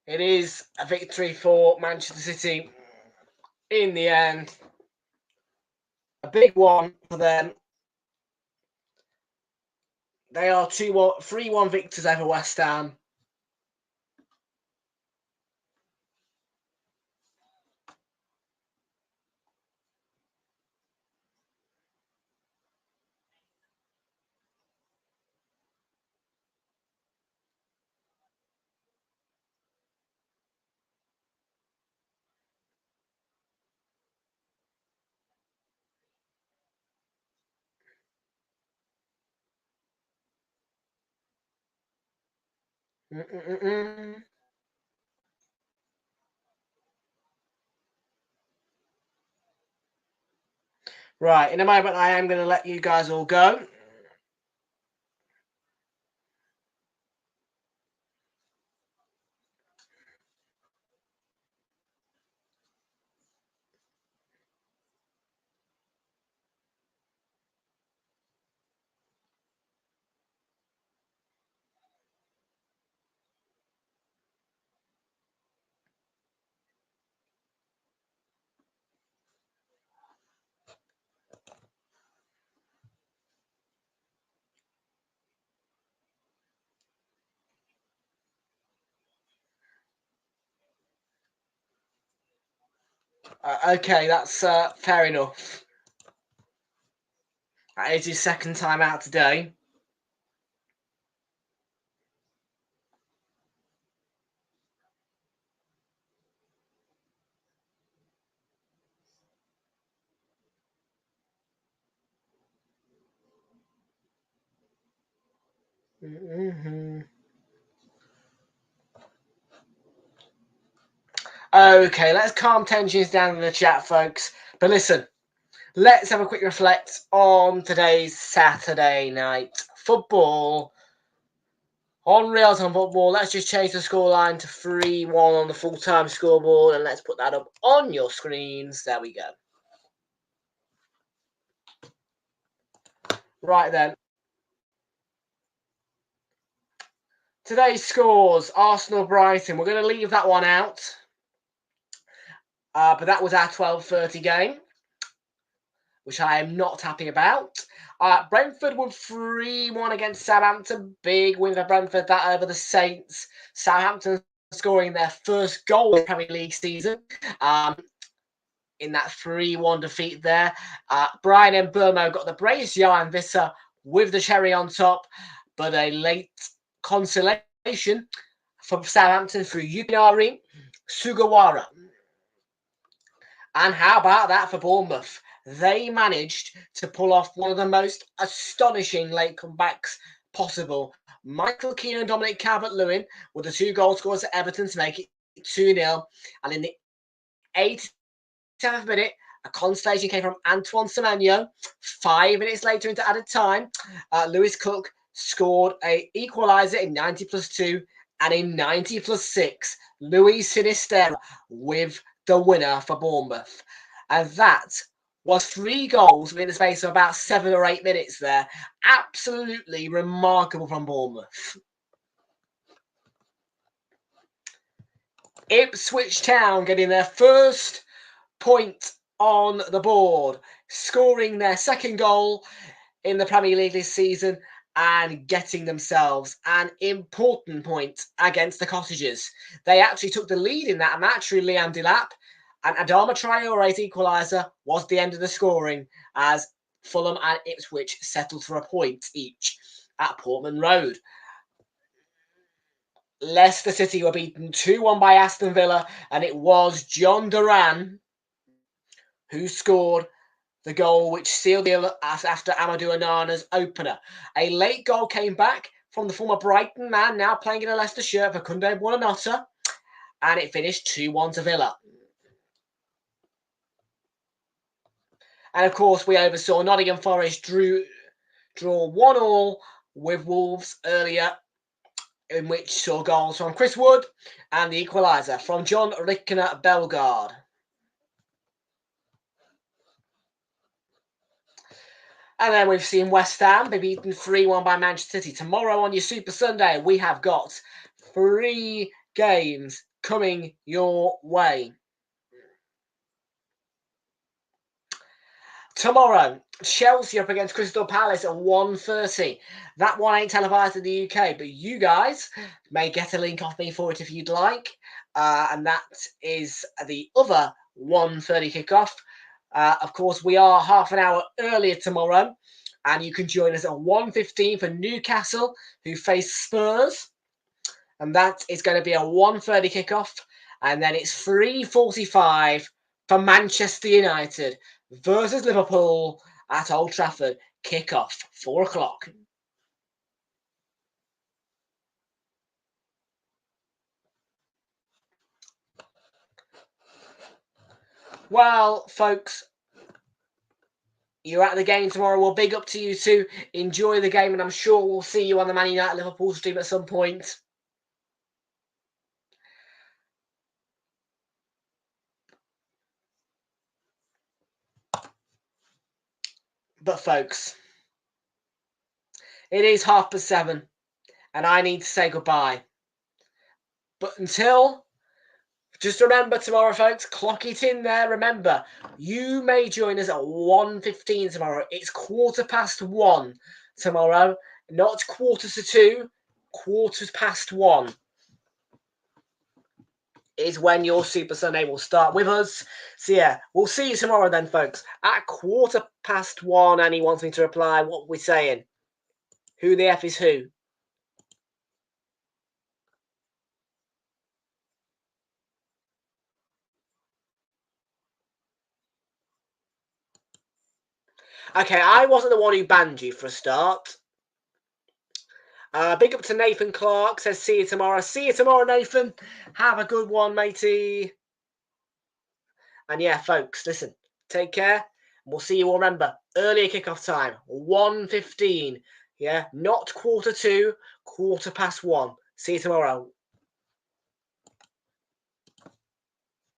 it is a victory for Manchester City in the end. A big one for them. They are 3-1 victors over West Ham. Right, in a moment I am going to let you guys all go. Okay, that's fair enough. That is his second time out today. Okay, let's calm tensions down in the chat, folks. But listen, let's have a quick reflect on today's Saturday night football. On Realltom football, let's just change the scoreline to 3-1 on the full-time scoreboard, and let's put that up on your screens. There we go. Right then. Today's scores, Arsenal-Brighton. We're going to leave that one out. But that was our 12:30 game, which I am not happy about. Brentford won 3-1 against Southampton. Big win for Brentford, that over the Saints. Southampton scoring their first goal in the Premier League season in that 3-1 defeat there. Brian Mbeumo got the brace. Johan Visser with the cherry on top, but a late consolation for Southampton through Yukari Sugawara. And how about that for Bournemouth? They managed to pull off one of the most astonishing late comebacks possible. Michael Keane and Dominic Calvert-Lewin were the 2 goal scorers at Everton to make it 2-0. And in the 87th minute, a consolation came from Antoine Semenyo. 5 minutes later into added time, Lewis Cook scored an equaliser in 90+2, and in 90+6, Luis Sinisterra with the winner for Bournemouth. And that was 3 goals within the space of about 7 or 8 minutes there. Absolutely remarkable from Bournemouth. Ipswich Town getting their first point on the board, scoring their 2nd goal in the Premier League this season and getting themselves an important point against the Cottagers. They actually took the lead in that match through Liam Delap, and Adama Traore's equaliser was the end of the scoring as Fulham and Ipswich settled for a point each at Portman Road. Leicester City were beaten 2-1 by Aston Villa, and it was John Duran who scored the goal which sealed the deal after Amadou Onana's opener. A late goal came back from the former Brighton man, now playing in a Leicester shirt, for Kunde Buonanotte, and it finished 2-1 to Villa. And of course, we oversaw Nottingham Forest draw 1-1 with Wolves earlier, in which saw goals from Chris Wood and the equaliser from John Rickner Bellegarde. And then we've seen West Ham be beaten 3-1 by Manchester City. Tomorrow on your Super Sunday, we have got 3 games coming your way. Tomorrow, Chelsea up against Crystal Palace at 1:30. That one ain't televised in the UK, but you guys may get a link off me for it if you'd like. And that is the other 1:30 kickoff. Of course, we are half an hour earlier tomorrow, and you can join us at 1:15 for Newcastle, who face Spurs. And that is going to be a 1:30 kickoff. And then it's 3:45 for Manchester United versus Liverpool at Old Trafford. Kickoff, 4 o'clock. Well, folks, you're at the game tomorrow. Well, big up to you too. Enjoy the game, and I'm sure we'll see you on the Man United Liverpool stream at some point. But folks, it is 7:30, and I need to say goodbye. But until, just remember tomorrow, folks, clock it in there. Remember, you may join us at 1:15 tomorrow. It's 1:15 tomorrow, not 1:45, 1:15 is when your Super Sunday will start with us. So yeah, we'll see you tomorrow then, folks, at 1:15. And he wants me to reply what we're saying. Who the F is who? Okay, I wasn't the one who banned you for a start. Big up to Nathan Clark, says see you tomorrow. See you tomorrow, Nathan. Have a good one, matey. And yeah, folks, listen, take care. We'll see you all. Remember, earlier kickoff time, 1:15. Yeah, not 1:45, 1:15. See you tomorrow.